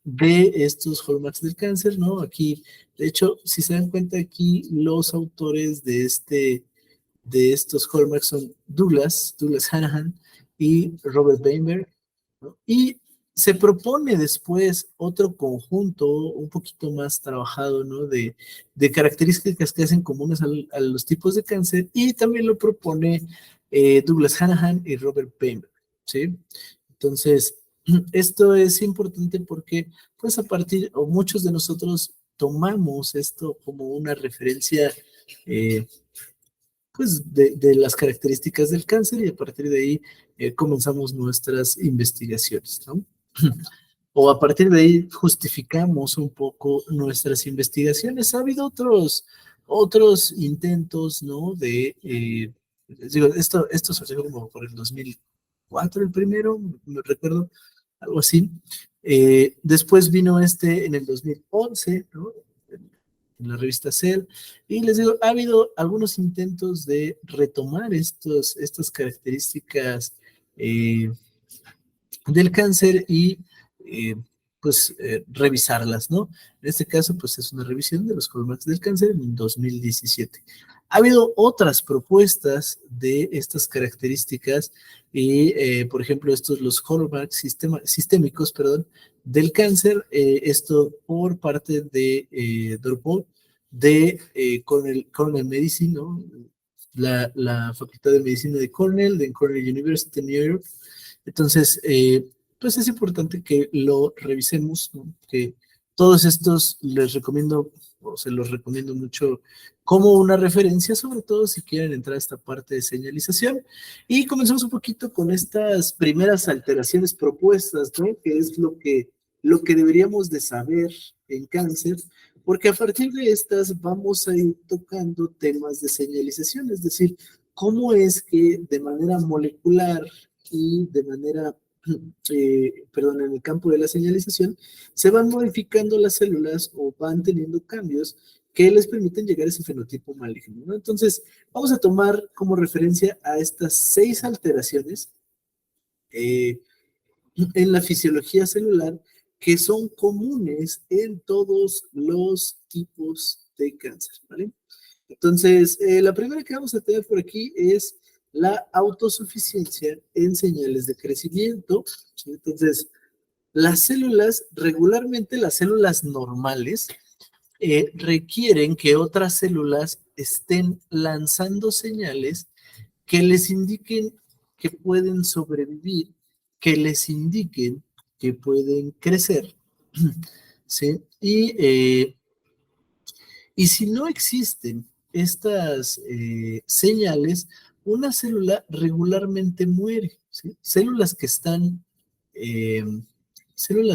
de estos hallmarks del cáncer, ¿no? Aquí, de hecho, si se dan cuenta aquí, los autores de estos hallmarks son Douglas Hanahan y Robert Weinberg, ¿no? Y se propone después otro conjunto un poquito más trabajado, ¿no? De características que hacen comunes a los tipos de cáncer, y también lo propone Douglas Hanahan y Robert Weinberg, ¿sí? Entonces, esto es importante porque, pues, o muchos de nosotros tomamos esto como una referencia, eh, pues, de las características del cáncer, y a partir de ahí comenzamos nuestras investigaciones, ¿no? O a partir de ahí justificamos un poco nuestras investigaciones. Ha habido otros intentos, ¿no? Digo, esto surgió como por el 2004, el primero, me recuerdo, algo así. Después vino en el 2011, ¿no? En la revista Cell, y les digo, ha habido algunos intentos de retomar estas características eh, del cáncer y revisarlas, ¿no? En este caso, pues es una revisión de los hallmarks del cáncer en 2017. Ha habido otras propuestas de estas características y, por ejemplo, estos los hallmarks sistémicos, perdón, del cáncer, esto por parte de Dorpol, de Cornell Medicine, ¿no? La Facultad de Medicina de Cornell University en New York. Entonces, pues es importante que lo revisemos, ¿no? Que todos estos les recomiendo, o se los recomiendo mucho como una referencia, sobre todo si quieren entrar a esta parte de señalización. Y comenzamos un poquito con estas primeras alteraciones propuestas, ¿no? Que es lo que deberíamos de saber en cáncer, porque a partir de estas vamos a ir tocando temas de señalización, es decir, cómo es que de manera molecular y de manera en el campo de la señalización, se van modificando las células o van teniendo cambios que les permiten llegar a ese fenotipo maligno, ¿no? Entonces, vamos a tomar como referencia a estas 6 alteraciones eh, en la fisiología celular que son comunes en todos los tipos de cáncer, ¿vale? Entonces, la primera que vamos a tener por aquí es la autosuficiencia en señales de crecimiento. Entonces, las células, regularmente las células normales, requieren que otras células estén lanzando señales que les indiquen que pueden sobrevivir, que les indiquen que pueden crecer, ¿sí? Y si no existen estas señales, una célula regularmente muere, ¿sí? Eh, células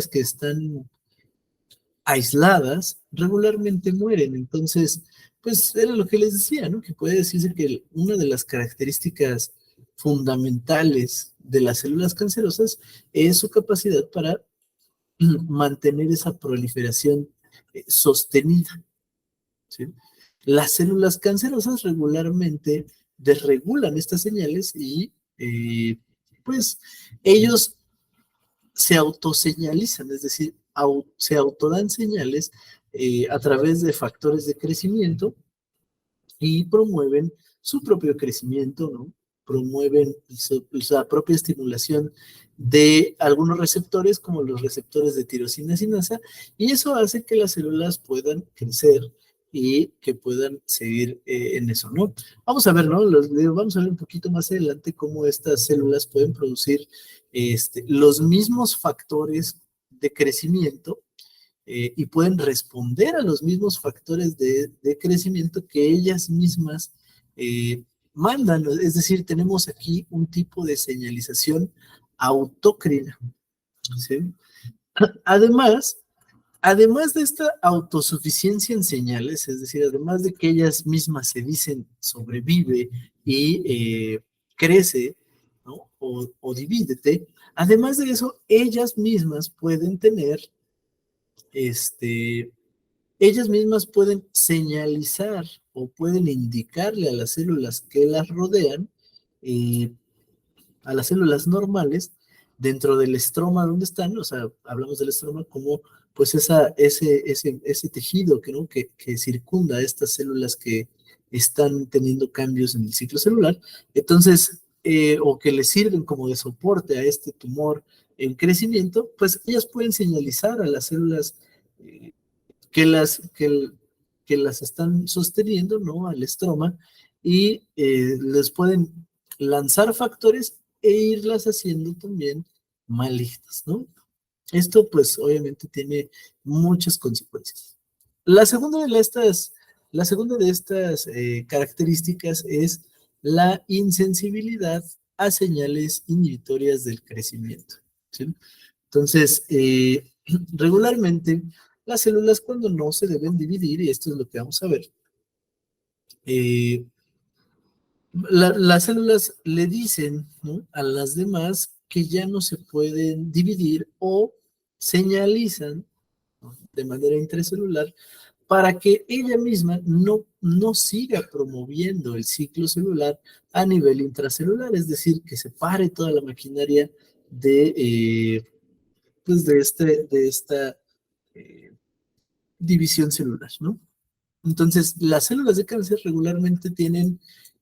que están aisladas regularmente mueren. Entonces, pues era lo que les decía, ¿no? Que puede decirse que una de las características fundamentales de las células cancerosas es su capacidad para mantener esa proliferación sostenida, ¿sí? Las células cancerosas regularmente desregulan estas señales y pues ellos se autoseñalizan, es decir, se autodan señales a través de factores de crecimiento y promueven su propio crecimiento, ¿no? Promueven la propia estimulación de algunos receptores, como los receptores de tirosina sinasa, y eso hace que las células puedan crecer y que puedan seguir en eso, ¿no? Vamos a ver, ¿no? Vamos a ver un poquito más adelante cómo estas células pueden producir los mismos factores de crecimiento y pueden responder a los mismos factores de crecimiento que ellas mismas mandan. Es decir, tenemos aquí un tipo de señalización autócrina, ¿sí? Además, además de esta autosuficiencia en señales, es decir, además de que ellas mismas se dicen sobrevive y crece, ¿no? O divídete, además de eso, ellas mismas pueden tener ellas mismas pueden señalizar o pueden indicarle a las células que las rodean, eh, a las células normales, dentro del estroma donde están, o sea, hablamos del estroma como pues ese tejido que, ¿no? que circunda a estas células que están teniendo cambios en el ciclo celular, entonces, o que le sirven como de soporte a este tumor en crecimiento, pues ellas pueden señalizar a las células eh, que que las están sosteniendo, ¿no? Al estroma y les pueden lanzar factores e irlas haciendo también malignas, ¿no? Esto pues obviamente tiene muchas consecuencias. La segunda de la segunda de estas características es la insensibilidad a señales inhibitorias del crecimiento, ¿sí? Entonces, regularmente las células cuando no se deben dividir, y esto es lo que vamos a ver, eh, las células le dicen, ¿no? A las demás que ya no se pueden dividir o señalizan, ¿no? De manera intracelular para que ella misma no siga promoviendo el ciclo celular a nivel intracelular, es decir, que se pare toda la maquinaria pues de esta eh, división celular, ¿no? Entonces, las células de cáncer regularmente tienen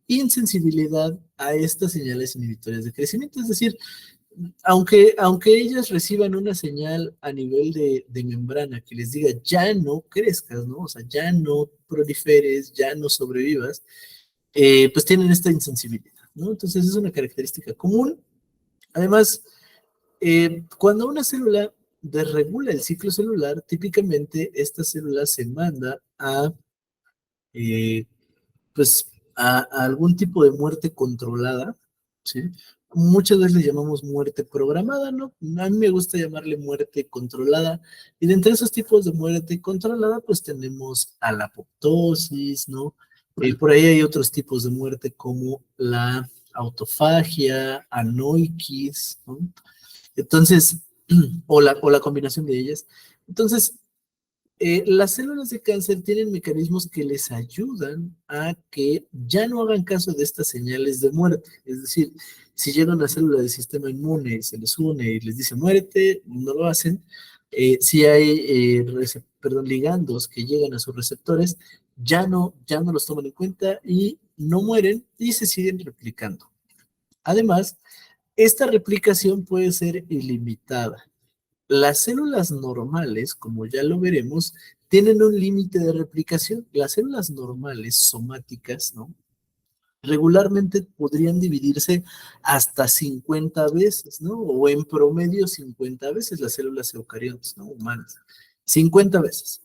insensibilidad a estas señales inhibitorias de crecimiento, es decir, aunque ellas reciban una señal a nivel de membrana que les diga ya no crezcas, ¿no? O sea, ya no proliferes, ya no sobrevivas, pues tienen esta insensibilidad, ¿no? Entonces es una característica común. Además, cuando una célula desregula el ciclo celular, típicamente esta célula se manda eh, pues, a algún tipo de muerte controlada, ¿sí? Muchas veces le llamamos muerte programada, ¿no? A mí me gusta llamarle muerte controlada. Y de entre esos tipos de muerte controlada, pues tenemos a la apoptosis, ¿no? Por ahí hay otros tipos de muerte como la autofagia, anoikis, ¿no? Entonces, o la combinación de ellas. Entonces, las células de cáncer tienen mecanismos que les ayudan a que ya no hagan caso de estas señales de muerte. Es decir, si llega una célula del sistema inmune y se les une y les dice muerte, no lo hacen. Si hay ligandos que llegan a sus receptores, ya no los toman en cuenta y no mueren y se siguen replicando. Además, esta replicación puede ser ilimitada. Las células normales, como ya lo veremos, tienen un límite de replicación. Las células normales, somáticas, ¿no? Regularmente podrían dividirse hasta 50 veces, ¿no? O en promedio 50 veces las células eucariotas, ¿no? Humanas. 50 veces.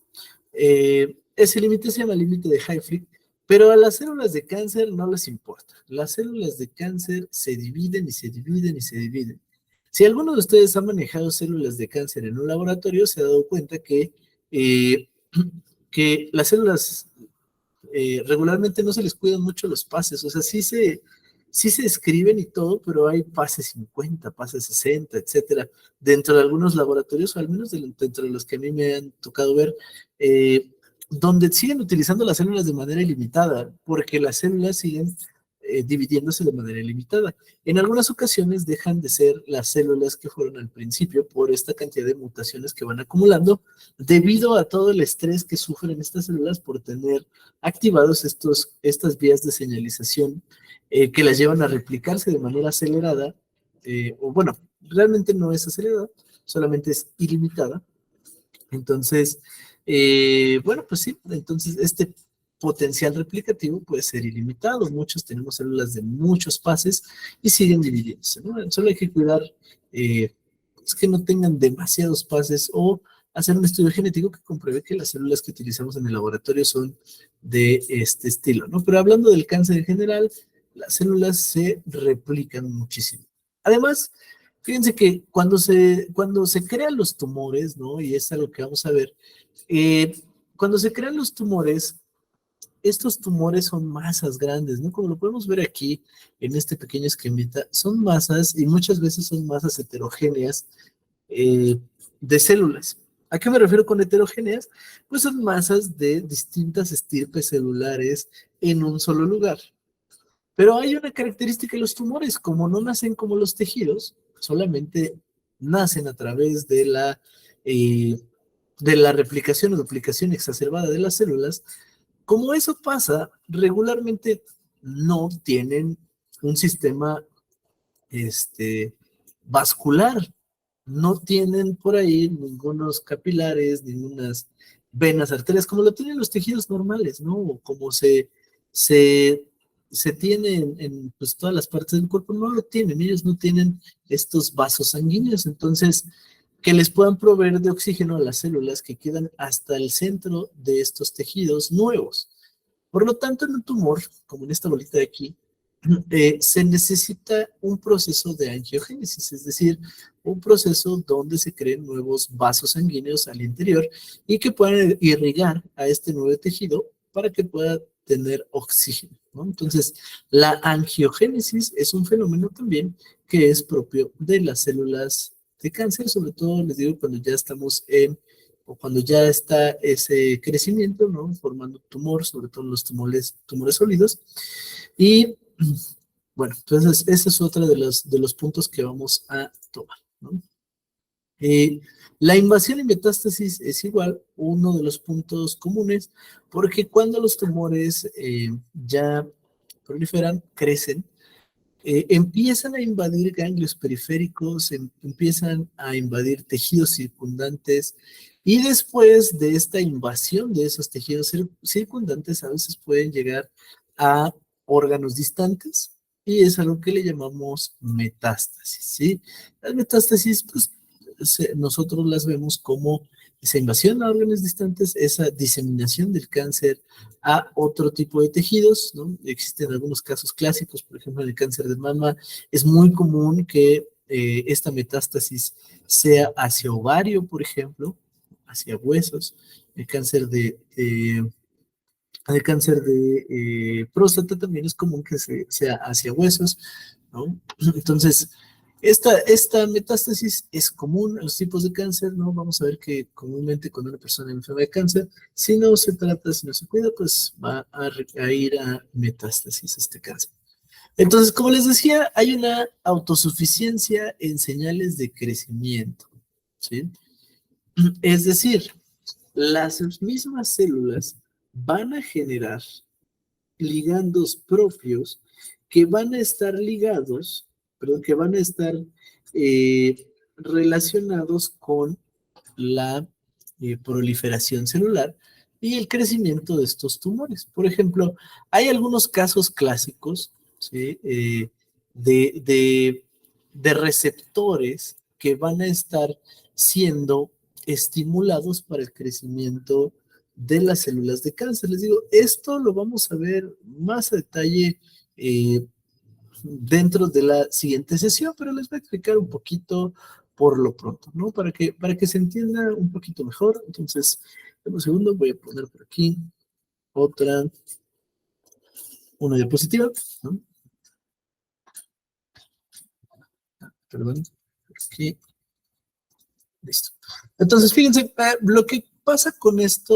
Ese límite se llama límite de Hayflick, pero a las células de cáncer no les importa. Las células de cáncer se dividen y se dividen y se dividen. Si alguno de ustedes ha manejado células de cáncer en un laboratorio, se ha dado cuenta eh, que las células regularmente no se les cuidan mucho los pases, o sea, sí se escriben y todo, pero hay pases 50, pases 60, etcétera, dentro de algunos laboratorios, o al menos dentro de los que a mí me han tocado ver, donde siguen utilizando las células de manera ilimitada, porque las células siguen dividiéndose de manera ilimitada. En algunas ocasiones dejan de ser las células que fueron al principio por esta cantidad de mutaciones que van acumulando debido a todo el estrés que sufren estas células por tener activados estas vías de señalización que las llevan a replicarse de manera acelerada, o bueno, realmente no es acelerada, solamente es ilimitada. Entonces, bueno, pues sí, entonces este potencial replicativo puede ser ilimitado. Muchos tenemos células de muchos pases y siguen dividiéndose, ¿no? Solo hay que cuidar es que no tengan demasiados pases o hacer un estudio genético que compruebe que las células que utilizamos en el laboratorio son de este estilo, ¿no? Pero hablando del cáncer en general, las células se replican muchísimo. Además, fíjense que cuando se crean los tumores, ¿no? Y es algo que vamos a ver, cuando se crean los tumores, estos tumores son masas grandes, ¿no? Como lo podemos ver aquí en este pequeño esquemita, son masas y muchas veces son masas heterogéneas eh, de células. ¿A qué me refiero con heterogéneas? Pues son masas de distintas estirpes celulares en un solo lugar. Pero hay una característica de los tumores, como no nacen como los tejidos, solamente nacen a través de la replicación o duplicación exacerbada de las células. Como eso pasa, regularmente no tienen un sistema vascular, no tienen por ahí ningunos capilares, ningunas venas, arterias, como lo tienen los tejidos normales, ¿no? O como se, se tiene en pues, todas las partes del cuerpo, no lo tienen, ellos no tienen estos vasos sanguíneos, entonces que les puedan proveer de oxígeno a las células que quedan hasta el centro de estos tejidos nuevos. Por lo tanto, en un tumor, como en esta bolita de aquí, se necesita un proceso de angiogénesis, es decir, un proceso donde se creen nuevos vasos sanguíneos al interior y que puedan irrigar a este nuevo tejido para que pueda tener oxígeno, ¿no? Entonces, la angiogénesis es un fenómeno también que es propio de las células de cáncer, sobre todo les digo cuando ya estamos en o cuando ya está ese crecimiento, ¿no? Formando tumor, sobre todo los tumores sólidos. Y bueno, entonces ese es otro de los puntos que vamos a tomar, ¿no? La invasión y metástasis es igual uno de los puntos comunes, porque cuando los tumores ya proliferan, crecen, empiezan a invadir ganglios periféricos, empiezan a invadir tejidos circundantes y después de esta invasión de esos tejidos circundantes a veces pueden llegar a órganos distantes y es algo que le llamamos metástasis, ¿sí? Las metástasis, pues nosotros las vemos como esa invasión a órganos distantes, esa diseminación del cáncer a otro tipo de tejidos, ¿no? Existen algunos casos clásicos, por ejemplo, en el cáncer de mama, es muy común que esta metástasis sea hacia ovario, por ejemplo, hacia huesos, el cáncer de próstata también es común que sea hacia huesos, ¿no? Entonces, esta metástasis es común en los tipos de cáncer, ¿no? Vamos a ver que comúnmente cuando una persona enferma de cáncer, si no se trata, si no se cuida, pues va a ir a metástasis este cáncer. Entonces, como les decía, hay una autosuficiencia en señales de crecimiento, ¿sí? Es decir, las mismas células van a generar ligandos propios que van a estar ligados, perdón, que van a estar relacionados con la proliferación celular y el crecimiento de estos tumores. Por ejemplo, hay algunos casos clásicos, ¿sí? de, de, de receptores que van a estar siendo estimulados para el crecimiento de las células de cáncer. Les digo, esto lo vamos a ver más a detalle dentro de la siguiente sesión, pero les voy a explicar un poquito por lo pronto, ¿no? Para que se entienda un poquito mejor. Entonces, en un segundo voy a poner por aquí una diapositiva, ¿no? Perdón, aquí, listo. Entonces, fíjense, lo que pasa con esta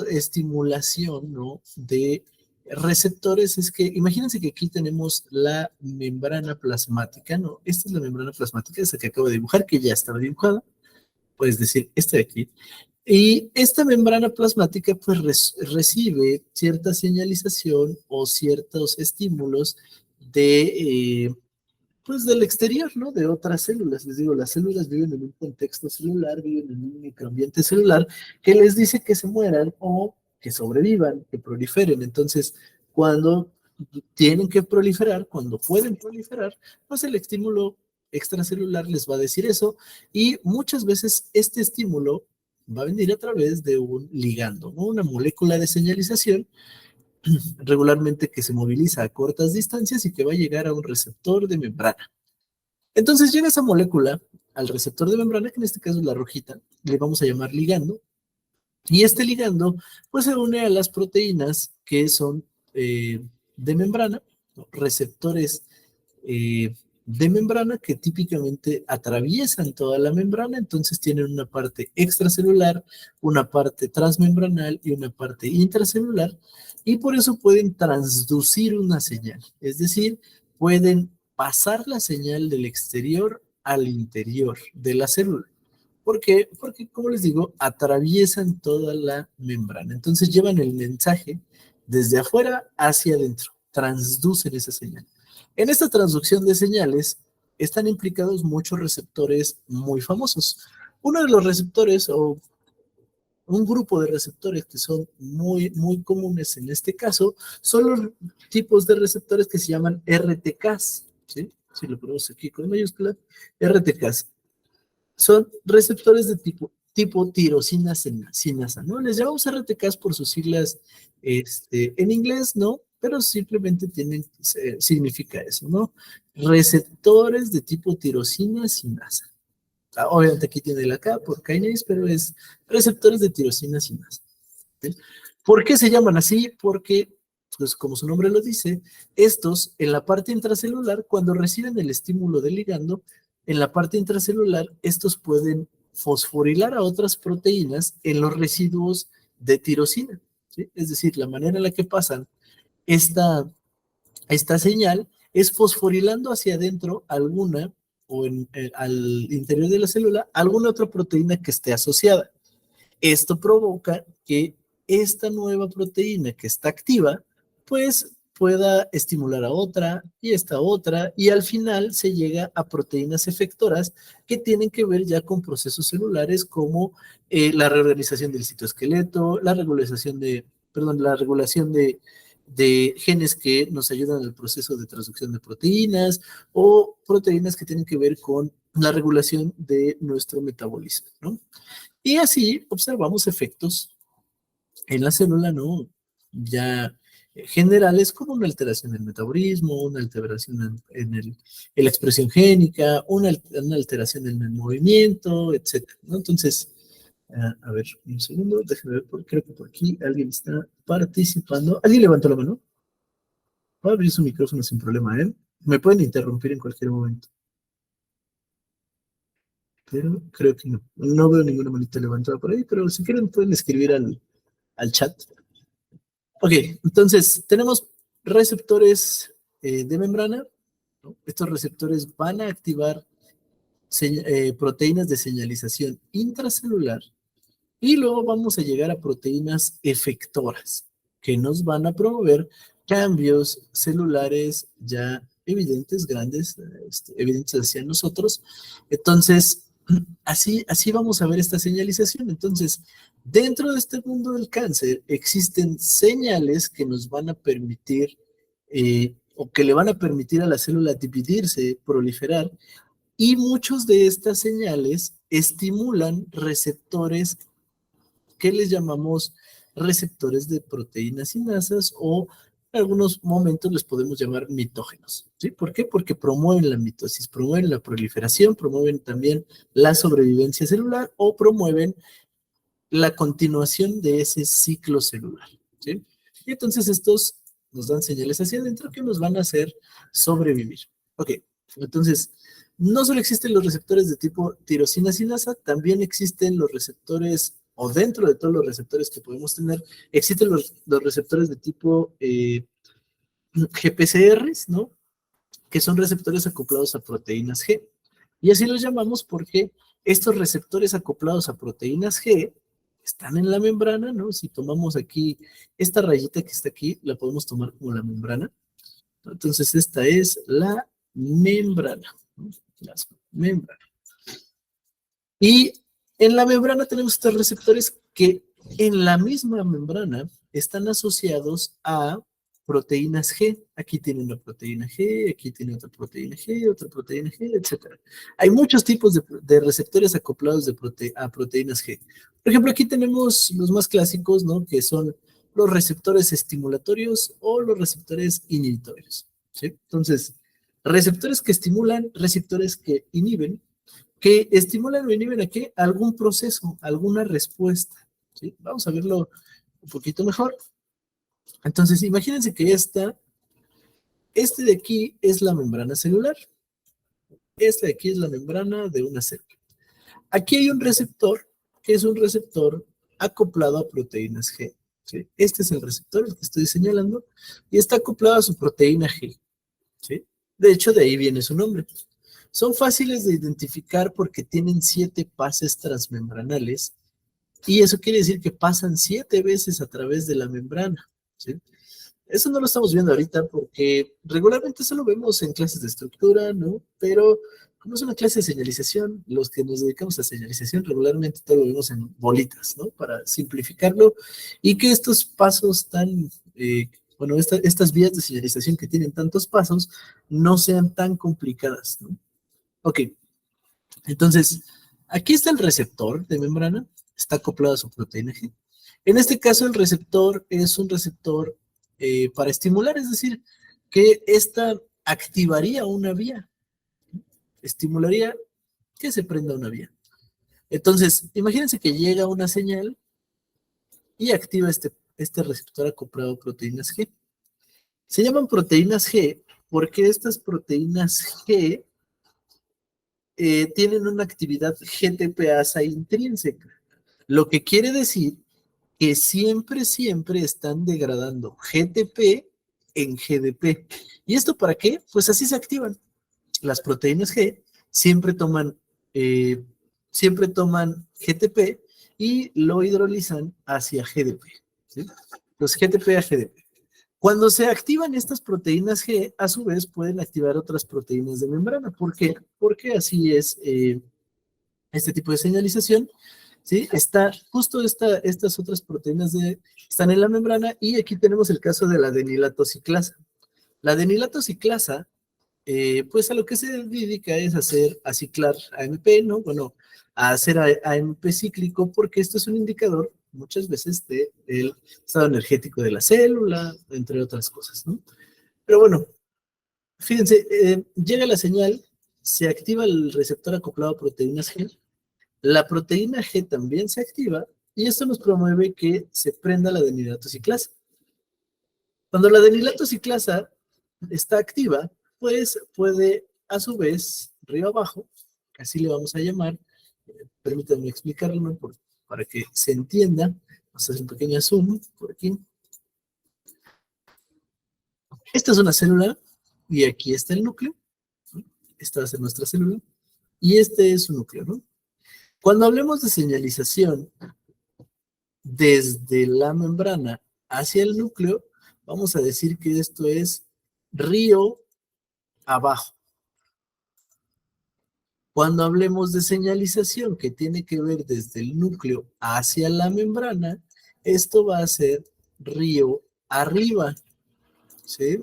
estimulación, ¿no? De receptores es que, imagínense que aquí tenemos la membrana plasmática, ¿no? Esta es la membrana plasmática, esa que acabo de dibujar, que ya estaba dibujada, puedes decir, esta de aquí. Y esta membrana plasmática, pues, recibe cierta señalización o ciertos estímulos de pues del exterior, ¿no? De otras células. Les digo, las células viven en un contexto celular, viven en un microambiente celular que les dice que se mueran o que sobrevivan, que proliferen. Entonces, cuando tienen que proliferar, cuando pueden proliferar, pues el estímulo extracelular les va a decir eso y muchas veces este estímulo va a venir a través de un ligando, ¿no? Una molécula de señalización regularmente que se moviliza a cortas distancias y que va a llegar a un receptor de membrana. Entonces llega esa molécula al receptor de membrana, que en este caso es la rojita, le vamos a llamar ligando, y este ligando pues se une a las proteínas que son de membrana, ¿no? Receptores de membrana que típicamente atraviesan toda la membrana, entonces tienen una parte extracelular, una parte transmembranal y una parte intracelular, y por eso pueden transducir una señal, es decir, pueden pasar la señal del exterior al interior de la célula. ¿Por qué? Porque, como les digo, atraviesan toda la membrana. Entonces llevan el mensaje desde afuera hacia adentro, transducen esa señal. En esta transducción de señales están implicados muchos receptores muy famosos. Uno de los receptores o un grupo de receptores que son muy comunes en este caso son los tipos de receptores que se llaman RTKs, ¿sí? Si lo ponemos aquí con mayúscula, RTKs. Son receptores de tipo tirosina sinasa, ¿no? Les llamamos RTKs por sus siglas en inglés, ¿no? Pero simplemente significa eso, ¿no? Receptores de tipo tirosina sinasa. Obviamente aquí tiene la K por kinase, pero es receptores de tirosina sinasa. ¿Sí? ¿Por qué se llaman así? Porque, pues como su nombre lo dice, estos en la parte intracelular, cuando reciben el estímulo del ligando, en la parte intracelular, estos pueden fosforilar a otras proteínas en los residuos de tirosina, ¿sí? Es decir, la manera en la que pasan esta, esta señal es fosforilando hacia adentro alguna o al interior de la célula alguna otra proteína que esté asociada. Esto provoca que esta nueva proteína que está activa, pues pueda estimular a otra y esta otra, y al final se llega a proteínas efectoras que tienen que ver ya con procesos celulares como la reorganización del citoesqueleto, la regulación de genes que nos ayudan en el proceso de transducción de proteínas o proteínas que tienen que ver con la regulación de nuestro metabolismo, ¿no? Y así observamos efectos en la célula, ¿no? Ya generales como una alteración en el metabolismo, una alteración en la expresión génica, una alteración en el movimiento, etcétera, ¿no? Entonces, a ver, un segundo, déjenme ver, creo que por aquí alguien está participando. ¿Alguien levantó la mano? Voy a abrir su micrófono sin problema, ¿eh? Me pueden interrumpir en cualquier momento, pero creo que no. No veo ninguna manita levantada por ahí, pero si quieren pueden escribir al chat. Ok, entonces tenemos receptores de membrana, ¿no? Estos receptores van a activar proteínas de señalización intracelular y luego vamos a llegar a proteínas efectoras que nos van a promover cambios celulares ya evidentes, grandes, evidentes hacia nosotros. Entonces, así vamos a ver esta señalización. Entonces, dentro de este mundo del cáncer existen señales que nos van a permitir o que le van a permitir a la célula dividirse, proliferar, y muchos de estas señales estimulan receptores que les llamamos receptores de proteínas sinasas o en algunos momentos les podemos llamar mitógenos. ¿Sí? ¿Por qué? Porque promueven la mitosis, promueven la proliferación, promueven también la sobrevivencia celular o promueven la continuación de ese ciclo celular. ¿Sí? Y entonces estos nos dan señales hacia adentro que nos van a hacer sobrevivir. Ok, entonces no solo existen los receptores de tipo tirosina sinasa, también existen los receptores, o dentro de todos los receptores que podemos tener, existen los receptores de tipo GPCRs, ¿no? Que son receptores acoplados a proteínas G. Y así los llamamos porque estos receptores acoplados a proteínas G están en la membrana, ¿no? Si tomamos aquí esta rayita que está aquí, la podemos tomar como la membrana. Entonces, esta es la membrana, ¿no? Las membranas. Y en la membrana tenemos estos receptores que en la misma membrana están asociados a proteínas G. Aquí tiene una proteína G, aquí tiene otra proteína G, etc. Hay muchos tipos de receptores acoplados a proteínas G. Por ejemplo, aquí tenemos los más clásicos, ¿no? Que son los receptores estimulatorios o los receptores inhibitorios, ¿sí? Entonces, receptores que estimulan, receptores que inhiben, que estimulan o inhiben aquí algún proceso, alguna respuesta, ¿sí? Vamos a verlo un poquito mejor. Entonces, imagínense que este de aquí es la membrana celular. Este de aquí es la membrana de una célula. Aquí hay un receptor, que es un receptor acoplado a proteínas G, ¿sí? Este es el receptor, el que estoy señalando, y está acoplado a su proteína G, ¿sí? De hecho, de ahí viene su nombre. Son fáciles de identificar porque tienen 7 pases transmembranales y eso quiere decir que pasan 7 veces a través de la membrana, ¿sí? Eso no lo estamos viendo ahorita porque regularmente eso lo vemos en clases de estructura, ¿no? Pero como es una clase de señalización, los que nos dedicamos a señalización regularmente todo lo vemos en bolitas, ¿no? Para simplificarlo y que estos pasos tan, bueno, estas vías de señalización que tienen tantos pasos no sean tan complicadas, ¿no? Ok, entonces, aquí está el receptor de membrana, está acoplado a su proteína G. En este caso, el receptor es un receptor para estimular, es decir, que esta activaría una vía, estimularía que se prenda una vía. Entonces, imagínense que llega una señal y activa este receptor acoplado a proteínas G. Se llaman proteínas G porque estas proteínas G tienen una actividad GTPasa intrínseca, lo que quiere decir que siempre, siempre están degradando GTP en GDP. ¿Y esto para qué? Pues así se activan. Las proteínas G eh, siempre toman GTP y lo hidrolizan hacia GDP. ¿Sí? Entonces, GTP a GDP. Cuando se activan estas proteínas G, a su vez pueden activar otras proteínas de membrana. ¿Por qué? Porque así es este tipo de señalización. ¿Sí? Está justo estas otras proteínas están en la membrana y aquí tenemos el caso de la adenilatociclasa. La adenilatociclasa, pues a lo que se dedica es a ciclar AMP, ¿no? Bueno, a hacer AMP cíclico porque esto es un indicador muchas veces del estado energético de la célula, entre otras cosas, ¿no? Pero bueno, fíjense, llega la señal, se activa el receptor acoplado a proteínas G, la proteína G también se activa y esto nos promueve que se prenda la adenilatociclasa. Cuando la adenilatociclasa está activa, pues puede a su vez, río abajo, así le vamos a llamar, permítanme explicarlo para que se entienda. Vamos a hacer un pequeño zoom por aquí. Esta es una célula y aquí está el núcleo. Esta va a ser nuestra célula y este es su núcleo, ¿no? Cuando hablemos de señalización desde la membrana hacia el núcleo, vamos a decir que esto es río abajo. Cuando hablemos de señalización que tiene que ver desde el núcleo hacia la membrana, esto va a ser río arriba, ¿sí?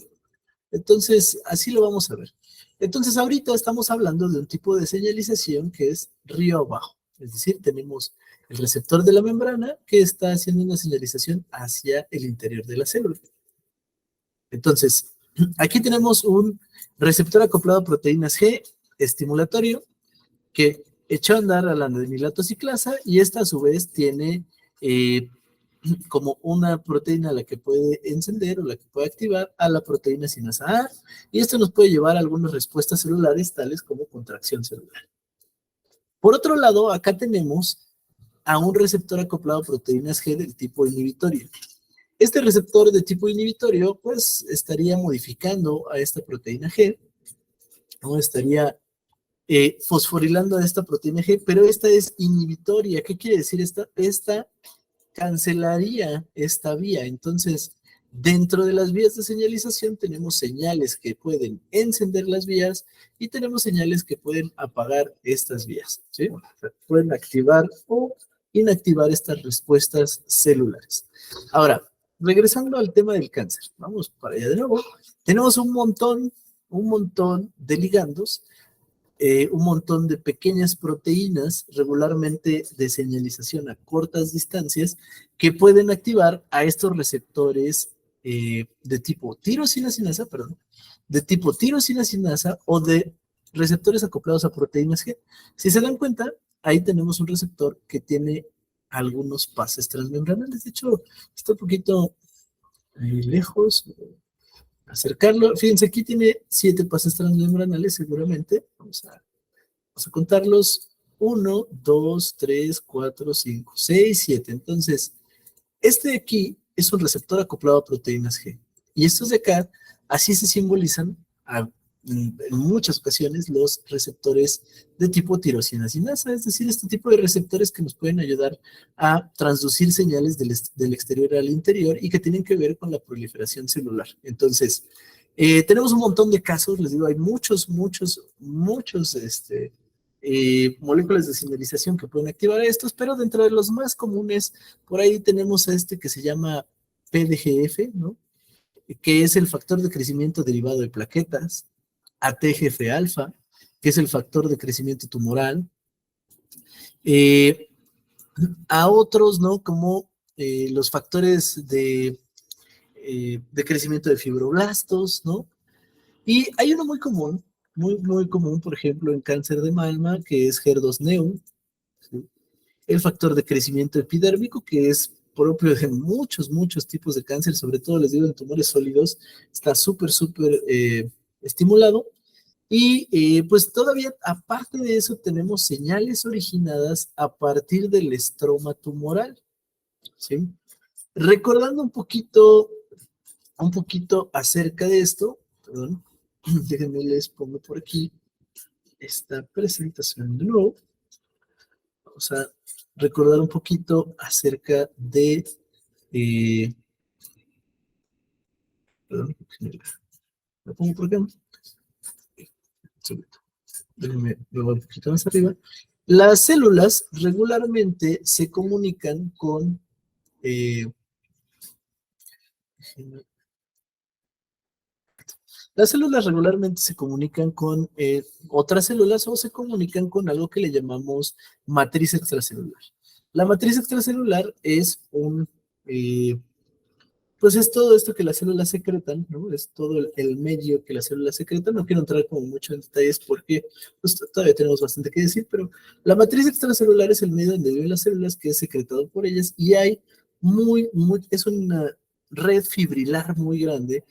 Entonces, así lo vamos a ver. Entonces, ahorita estamos hablando de un tipo de señalización que es río abajo. Es decir, tenemos el receptor de la membrana que está haciendo una señalización hacia el interior de la célula. Entonces, aquí tenemos un receptor acoplado a proteínas G estimulatorio que echó a andar a la adenilatociclasa y esta a su vez tiene como una proteína a la que puede encender o la que puede activar a la proteína sinasa A, y esto nos puede llevar a algunas respuestas celulares tales como contracción celular. Por otro lado, acá tenemos a un receptor acoplado a proteínas G del tipo inhibitorio. Este receptor de tipo inhibitorio pues estaría modificando a esta proteína G, o estaría fosforilando a esta proteína G, pero esta es inhibitoria. ¿Qué quiere decir esta? Esta cancelaría esta vía. Entonces, dentro de las vías de señalización tenemos señales que pueden encender las vías y tenemos señales que pueden apagar estas vías, ¿sí? O sea, pueden activar o inactivar estas respuestas celulares. Ahora, regresando al tema del cáncer, vamos para allá de nuevo. Tenemos un montón de ligandos, un montón de pequeñas proteínas regularmente de señalización a cortas distancias que pueden activar a estos receptores de tipo tirosina-sinasa, perdón, de tipo tirosina-sinasa o de receptores acoplados a proteínas G. Si se dan cuenta, ahí tenemos un receptor que tiene algunos pases transmembranales. De hecho, está un poquito lejos. Acercarlo. Fíjense, aquí tiene 7 pases transmembranales seguramente. Vamos a contarlos. 1, 2, 3, 4, 5, 6, 7. Entonces, este de aquí es un receptor acoplado a proteínas G. Y estos de acá, así se simbolizan en muchas ocasiones los receptores de tipo tirosina sinasa, es decir, este tipo de receptores que nos pueden ayudar a transducir señales del exterior al interior y que tienen que ver con la proliferación celular. Entonces, tenemos un montón de casos, les digo, hay muchos moléculas de señalización que pueden activar estos, pero dentro de los más comunes, por ahí tenemos a este que se llama PDGF, ¿no? Que es el factor de crecimiento derivado de plaquetas, a TGF-alfa, que es el factor de crecimiento tumoral, a otros, ¿no? Como los factores de crecimiento de fibroblastos, ¿no? Y hay uno muy común, muy común, por ejemplo, en cáncer de mama, que es HER2-Neu, ¿sí? El factor de crecimiento epidérmico, que es propio de muchos tipos de cáncer, sobre todo, les digo, en tumores sólidos, está súper estimulado. Y pues todavía, aparte de eso, tenemos señales originadas a partir del estroma tumoral, ¿sí? Recordando un poquito acerca de esto, perdón, déjenme les pongo por aquí esta presentación de nuevo. Vamos a recordar un poquito acerca de, eh, perdón, lo pongo por acá, déjenme luego un poquito más arriba. Las células regularmente se comunican con, eh, las células regularmente se comunican con otras células o se comunican con algo que le llamamos matriz extracelular. La matriz extracelular es eh, pues es todo esto que las células secretan, ¿no? Es todo el medio que las células secretan. No quiero entrar como mucho en detalles porque pues, todavía tenemos bastante que decir, pero la matriz extracelular es el medio donde viven las células que es secretado por ellas y hay es una red fibrilar muy grande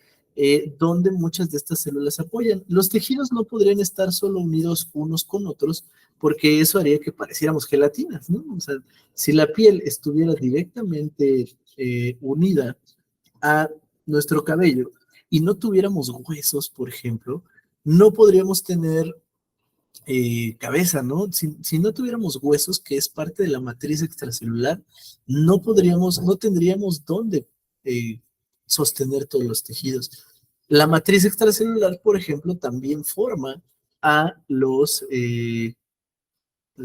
donde muchas de estas células se apoyan. Los tejidos no podrían estar solo unidos unos con otros porque eso haría que pareciéramos gelatinas, ¿no? O sea, si la piel estuviera directamente unida a nuestro cabello y no tuviéramos huesos, por ejemplo, no podríamos tener cabeza, ¿no? Si no tuviéramos huesos, que es parte de la matriz extracelular, no tendríamos dónde sostener todos los tejidos. La matriz extracelular, por ejemplo, también forma a les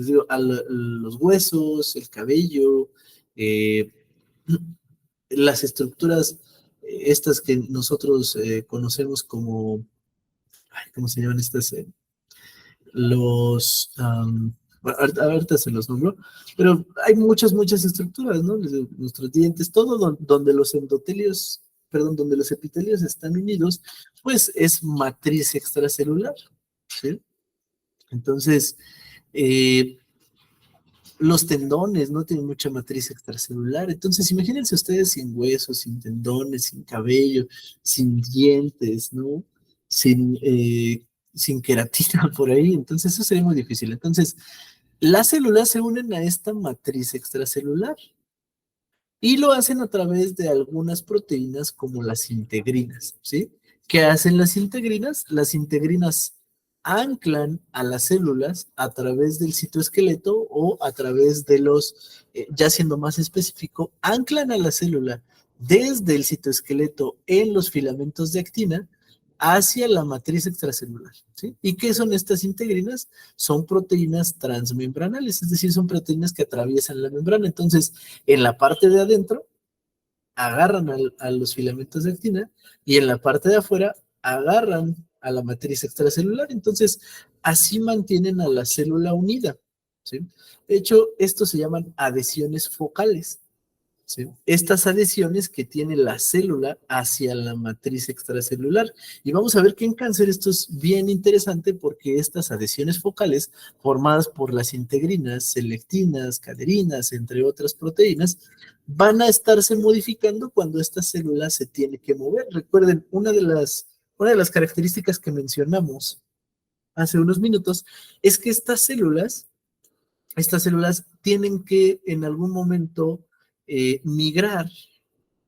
digo, los huesos, el cabello, eh, las estructuras estas que nosotros conocemos como, ay, ¿cómo se llaman estas? Ahorita se los nombro, pero hay muchas estructuras, ¿no? Nuestros dientes, todo donde los endotelios, perdón, donde los epitelios están unidos, pues es matriz extracelular, ¿sí? Entonces, eh, los tendones no tienen mucha matriz extracelular. Entonces, imagínense ustedes sin huesos, sin tendones, sin cabello, sin dientes, ¿no? Sin queratina por ahí. Entonces, eso sería muy difícil. Entonces, las células se unen a esta matriz extracelular y lo hacen a través de algunas proteínas como las integrinas, ¿sí? ¿Qué hacen las integrinas? Las integrinas anclan a las células a través del citoesqueleto o a través de ya siendo más específico, anclan a la célula desde el citoesqueleto en los filamentos de actina hacia la matriz extracelular, ¿sí? ¿Y qué son estas integrinas? Son proteínas transmembranales, es decir, son proteínas que atraviesan la membrana. Entonces, en la parte de adentro agarran a los filamentos de actina y en la parte de afuera agarran a la matriz extracelular. Entonces, así mantienen a la célula unida, ¿sí? De hecho, estos se llaman adhesiones focales. ¿Sí? Estas adhesiones que tiene la célula hacia la matriz extracelular. Y vamos a ver que en cáncer esto es bien interesante porque estas adhesiones focales formadas por las integrinas, selectinas, caderinas, entre otras proteínas, van a estarse modificando cuando esta célula se tiene que mover. Recuerden, una de las características que mencionamos hace unos minutos es que estas células tienen que en algún momento migrar,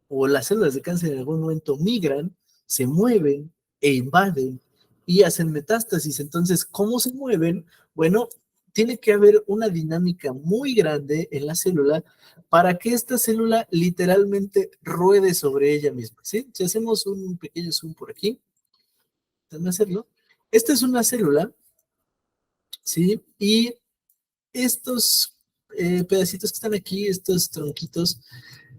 o las células de cáncer en algún momento migran, se mueven e invaden y hacen metástasis. Entonces, ¿cómo se mueven? Bueno, tiene que haber una dinámica muy grande en la célula para que esta célula literalmente ruede sobre ella misma, ¿sí? Si hacemos un pequeño zoom por aquí, déjame hacerlo. Esta es una célula, ¿sí? Y estos pedacitos que están aquí, estos tronquitos,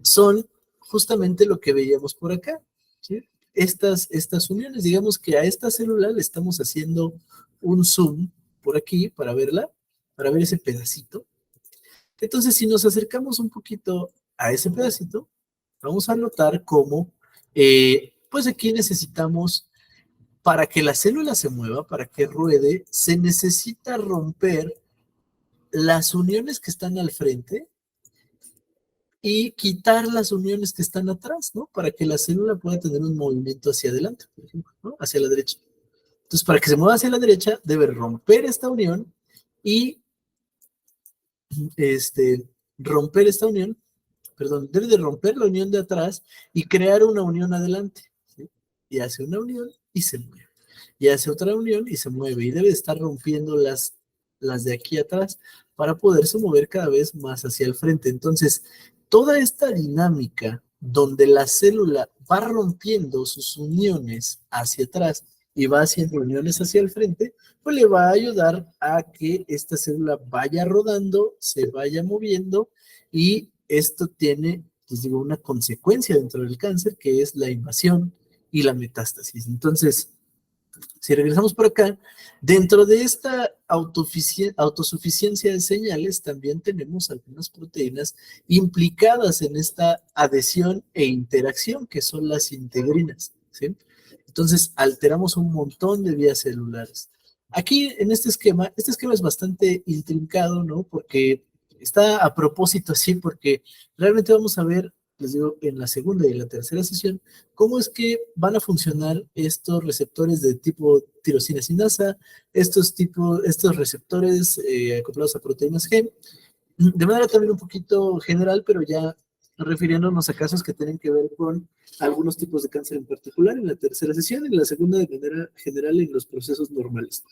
son justamente lo que veíamos por acá, ¿sí? Estas uniones, digamos que a esta célula le estamos haciendo un zoom por aquí para verla, para ver ese pedacito. Entonces, si nos acercamos un poquito a ese pedacito, vamos a notar cómo, pues aquí necesitamos, para que la célula se mueva, para que ruede, se necesita romper las uniones que están al frente y quitar las uniones que están atrás, ¿no? Para que la célula pueda tener un movimiento hacia adelante, por ejemplo, ¿no? Hacia la derecha. Entonces, para que se mueva hacia la derecha, debe romper esta unión y romper esta unión, perdón, debe de romper la unión de atrás y crear una unión adelante, ¿sí? Y hace una unión y se mueve. Y hace otra unión y se mueve. Y debe de estar rompiendo las de aquí atrás para poderse mover cada vez más hacia el frente. Entonces, toda esta dinámica donde la célula va rompiendo sus uniones hacia atrás y va haciendo uniones hacia el frente, pues le va a ayudar a que esta célula vaya rodando, se vaya moviendo y esto tiene, les digo, una consecuencia dentro del cáncer que es la invasión y la metástasis. Entonces, si regresamos por acá, dentro de esta autosuficiencia de señales también tenemos algunas proteínas implicadas en esta adhesión e interacción, que son las integrinas, ¿sí? Entonces, alteramos un montón de vías celulares. Aquí, en este esquema es bastante intrincado, ¿no? Porque está a propósito así, porque realmente vamos a ver, les digo, en la segunda y en la tercera sesión, cómo es que van a funcionar estos receptores de tipo tirosina sinasa, estos receptores acoplados a proteínas G, de manera también un poquito general, pero ya refiriéndonos a casos que tienen que ver con algunos tipos de cáncer en particular en la tercera sesión y en la segunda de manera general en los procesos normales.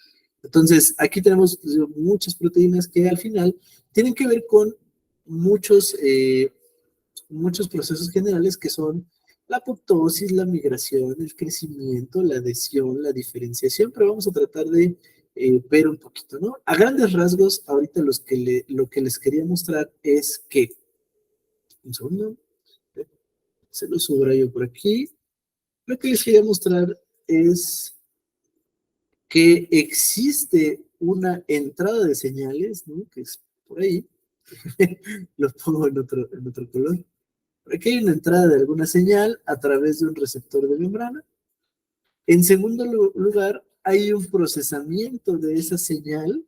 Entonces, aquí tenemos muchas proteínas que al final tienen que ver con muchos procesos generales que son la apoptosis, la migración, el crecimiento, la adhesión, la diferenciación, pero vamos a tratar de ver un poquito, ¿no? A grandes rasgos, ahorita lo que les quería mostrar es que, un segundo, se lo subrayo por aquí, lo que les quería mostrar es que existe una entrada de señales, ¿no? Que es por ahí, lo pongo en otro color. Aquí hay una entrada de alguna señal a través de un receptor de membrana. En segundo lugar, hay un procesamiento de esa señal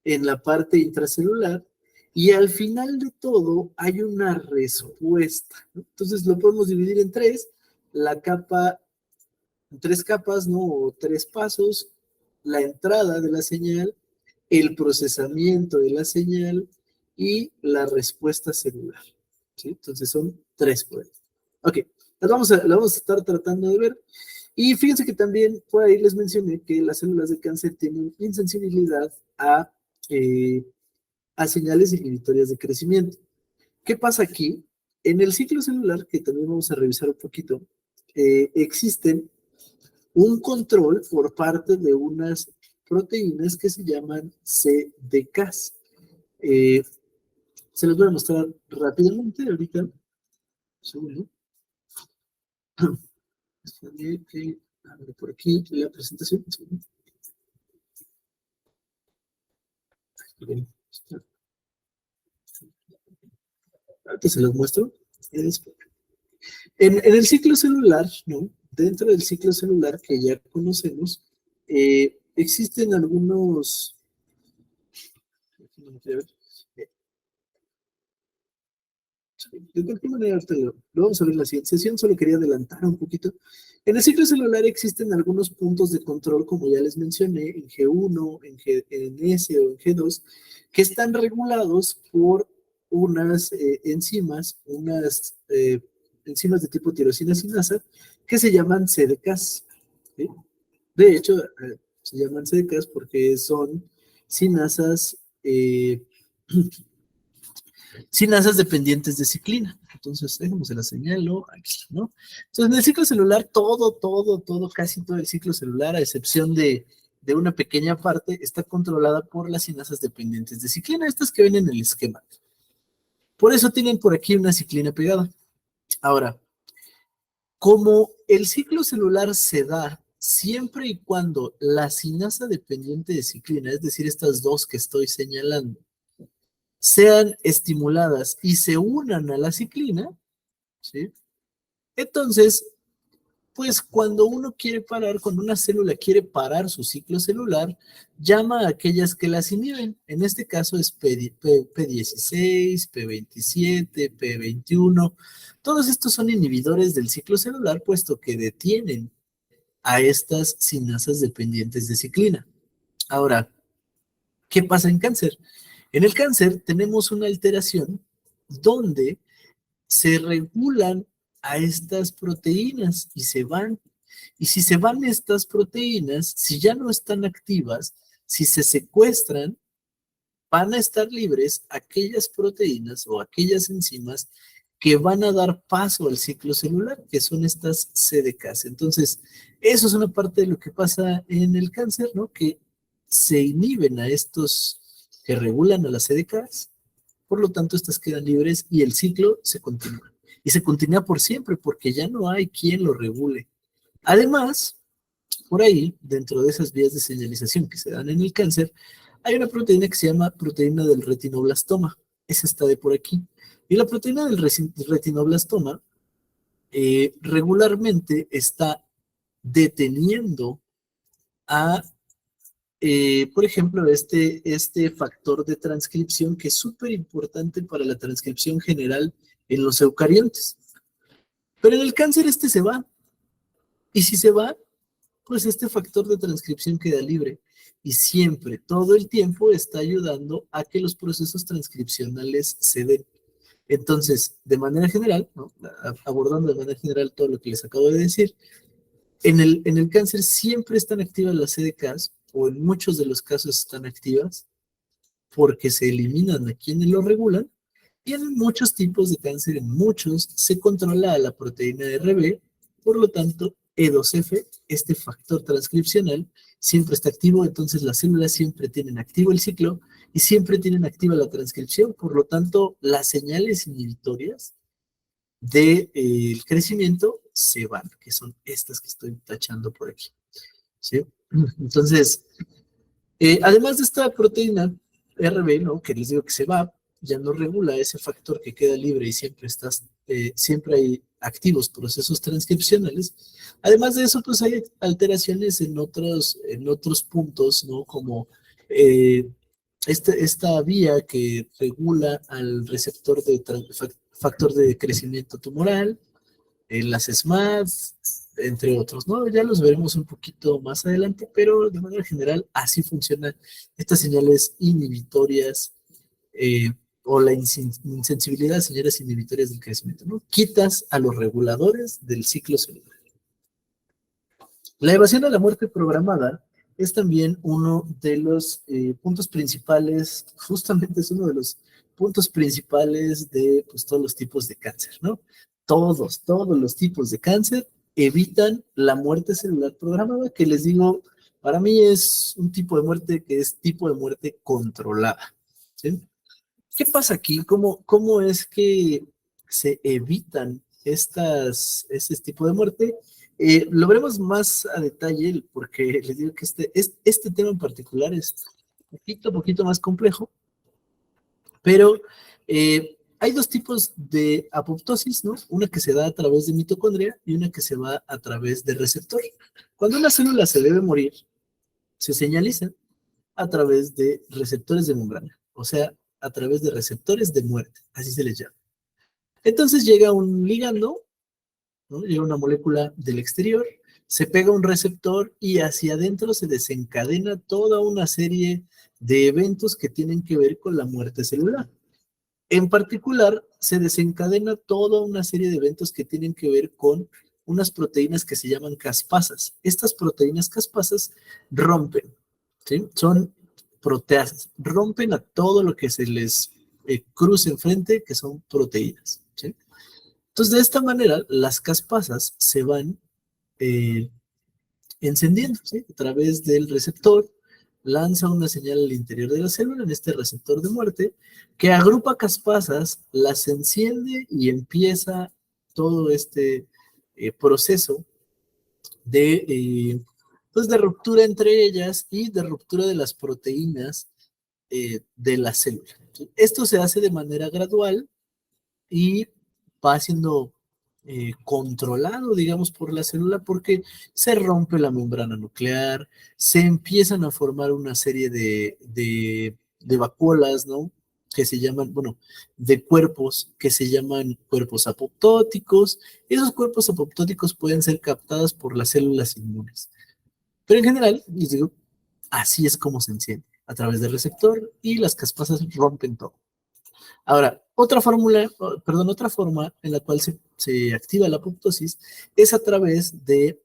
en la parte intracelular y al final de todo hay una respuesta, ¿no? Entonces lo podemos dividir en tres, tres capas, ¿no? O tres pasos, la entrada de la señal, el procesamiento de la señal y la respuesta celular, ¿sí? Entonces son tres por ahí. Ok, las vamos a estar tratando de ver. Y fíjense que también por ahí les mencioné que las células de cáncer tienen insensibilidad eh, a señales inhibitorias de crecimiento. ¿Qué pasa aquí? En el ciclo celular, que también vamos a revisar un poquito, existen un control por parte de unas proteínas que se llaman CDKs. Se los voy a mostrar rápidamente ahorita. Segundo. Por aquí la presentación. Ahorita se los muestro. En el ciclo celular, ¿no? Dentro del ciclo celular que ya conocemos, existen algunos. De cualquier manera, lo vamos a ver en la siguiente sesión, solo quería adelantar un poquito. En el ciclo celular existen algunos puntos de control, como ya les mencioné, en G1, en S o en G2, que están regulados por unas enzimas de tipo tirosina sinasa, que se llaman CDKs, ¿sí? De hecho, se llaman CDKs porque son sinasas sinasas dependientes de ciclina. Entonces, déjame se la señalo, aquí, ¿no? Entonces, en el ciclo celular, casi todo el ciclo celular, a excepción de una pequeña parte, está controlada por las sinasas dependientes de ciclina, estas que ven en el esquema. Por eso tienen por aquí una ciclina pegada. Ahora, como el ciclo celular se da siempre y cuando la sinasa dependiente de ciclina, es decir, estas dos que estoy señalando, sean estimuladas y se unan a la ciclina, ¿sí? Entonces, pues cuando cuando una célula quiere parar su ciclo celular, llama a aquellas que las inhiben. En este caso es P16, P27, P21. Todos estos son inhibidores del ciclo celular, puesto que detienen a estas sinasas dependientes de ciclina. Ahora, ¿qué pasa en cáncer? En el cáncer tenemos una alteración donde se regulan a estas proteínas y se van. Y si se van estas proteínas, si ya no están activas, si se secuestran, van a estar libres aquellas proteínas o aquellas enzimas que van a dar paso al ciclo celular, que son estas CDKs. Entonces, eso es una parte de lo que pasa en el cáncer, ¿no? Que se inhiben a estos que regulan a las CDKs, por lo tanto, estas quedan libres y el ciclo se continúa. Y se continúa por siempre, porque ya no hay quien lo regule. Además, por ahí, dentro de esas vías de señalización que se dan en el cáncer, hay una proteína que se llama proteína del retinoblastoma. Esa está de por aquí. Y la proteína del retinoblastoma regularmente está deteniendo a, por ejemplo, este factor de transcripción que es súper importante para la transcripción general en los eucariontes. Pero en el cáncer este se va. Y si se va, pues este factor de transcripción queda libre y siempre, todo el tiempo, está ayudando a que los procesos transcripcionales se den. Entonces, de manera general, ¿no? Abordando de manera general todo lo que les acabo de decir, en el cáncer siempre están activas las CDKs, o en muchos de los casos están activas, porque se eliminan a quienes lo regulan, y en muchos tipos de cáncer, en muchos, se controla a la proteína RB, por lo tanto, E2F, este factor transcripcional, siempre está activo, entonces las células siempre tienen activo el ciclo y siempre tienen activa la transcripción, por lo tanto, las señales inhibitorias del crecimiento se van, que son estas que estoy tachando por aquí. ¿Sí? Entonces, además de esta proteína RB, ¿no? Que les digo que se va, ya no regula ese factor que queda libre y siempre hay activos procesos transcripcionales. Además de eso, pues hay alteraciones en otros puntos, ¿no? Como esta vía que regula al receptor de factor de crecimiento tumoral, las SMADs, entre otros, ¿no? Ya los veremos un poquito más adelante, pero de manera general así funcionan estas señales inhibitorias o la insensibilidad a señales inhibitorias del crecimiento, ¿no? Quitas a los reguladores del ciclo celular. La evasión a la muerte programada es también uno de los puntos principales, justamente es uno de los puntos principales de pues, todos los tipos de cáncer, ¿no? Todos los tipos de cáncer evitan la muerte celular programada, que les digo, para mí es un tipo de muerte que es tipo de muerte controlada, ¿sí? ¿Qué pasa aquí? ¿Cómo es que se evitan este tipo de muerte? Lo veremos más a detalle porque les digo que este tema en particular es un poquito más complejo, pero hay dos tipos de apoptosis, ¿no? Una que se da a través de mitocondria y una que se va a través de receptor. Cuando una célula se debe morir, se señaliza a través de receptores de membrana, o sea, a través de receptores de muerte, así se les llama. Entonces llega un ligando, ¿no? Llega una molécula del exterior, se pega un receptor y hacia adentro se desencadena toda una serie de eventos que tienen que ver con la muerte celular. En particular, se desencadena toda una serie de eventos que tienen que ver con unas proteínas que se llaman caspasas. Estas proteínas caspasas rompen, ¿sí? Son proteasas, rompen a todo lo que se les cruce enfrente, que son proteínas, ¿sí? Entonces, de esta manera, las caspasas se van eh, encendiendo, ¿sí? A través del receptor, lanza una señal al interior de la célula, en este receptor de muerte, que agrupa caspasas, las enciende y empieza todo este proceso de, pues de ruptura entre ellas y de ruptura de las proteínas de la célula. Esto se hace de manera gradual y va siendo controlado, digamos, por la célula porque se rompe la membrana nuclear, se empiezan a formar una serie de vacuolas, ¿no? que se llaman, bueno, de cuerpos que se llaman cuerpos apoptóticos. Esos cuerpos apoptóticos pueden ser captados por las células inmunes. Pero en general, les digo, así es como se enciende, a través del receptor y las caspasas rompen todo. Ahora, otra forma en la cual se activa la apoptosis es a través de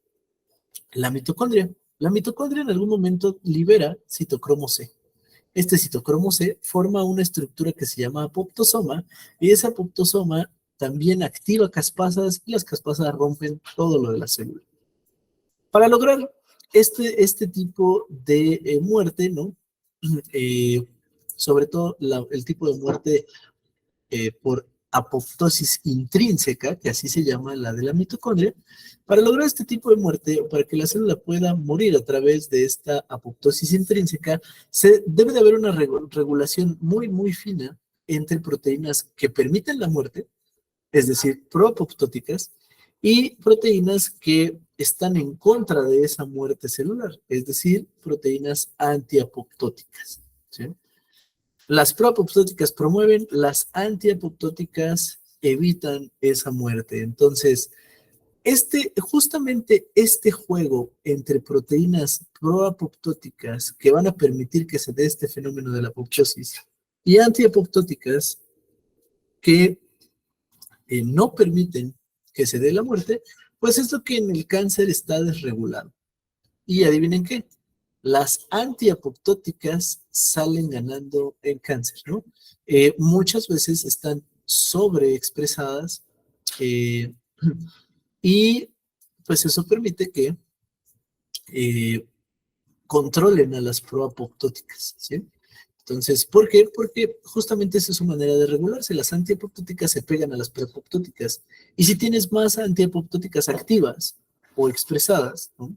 la mitocondria. La mitocondria en algún momento libera citocromo C. Este citocromo C forma una estructura que se llama apoptosoma y ese apoptosoma también activa caspasas y las caspasas rompen todo lo de la célula. Para lograr este tipo de muerte, ¿no? Eh, Sobre todo el tipo de muerte por apoptosis intrínseca, que así se llama la de la mitocondria, para lograr este tipo de muerte o para que la célula pueda morir a través de esta apoptosis intrínseca, se debe de haber una regulación muy, muy fina entre proteínas que permiten la muerte, es decir, proapoptóticas, y proteínas que están en contra de esa muerte celular, es decir, proteínas antiapoptóticas. ¿Sí? Las proapoptóticas promueven, las antiapoptóticas evitan esa muerte. Entonces, justamente este juego entre proteínas proapoptóticas que van a permitir que se dé este fenómeno de la apoptosis y antiapoptóticas que no permiten que se dé la muerte, pues es lo que en el cáncer está desregulado. Y adivinen qué, las antiapoptóticas salen ganando en cáncer, ¿no? Muchas veces están sobreexpresadas eh, y pues eso permite que eh, controlen a las proapoptóticas, ¿sí? Entonces, ¿por qué? Porque justamente esa es su manera de regularse. Las antiapoptóticas se pegan a las preapoptóticas. Y si tienes más antiapoptóticas activas o expresadas, ¿no?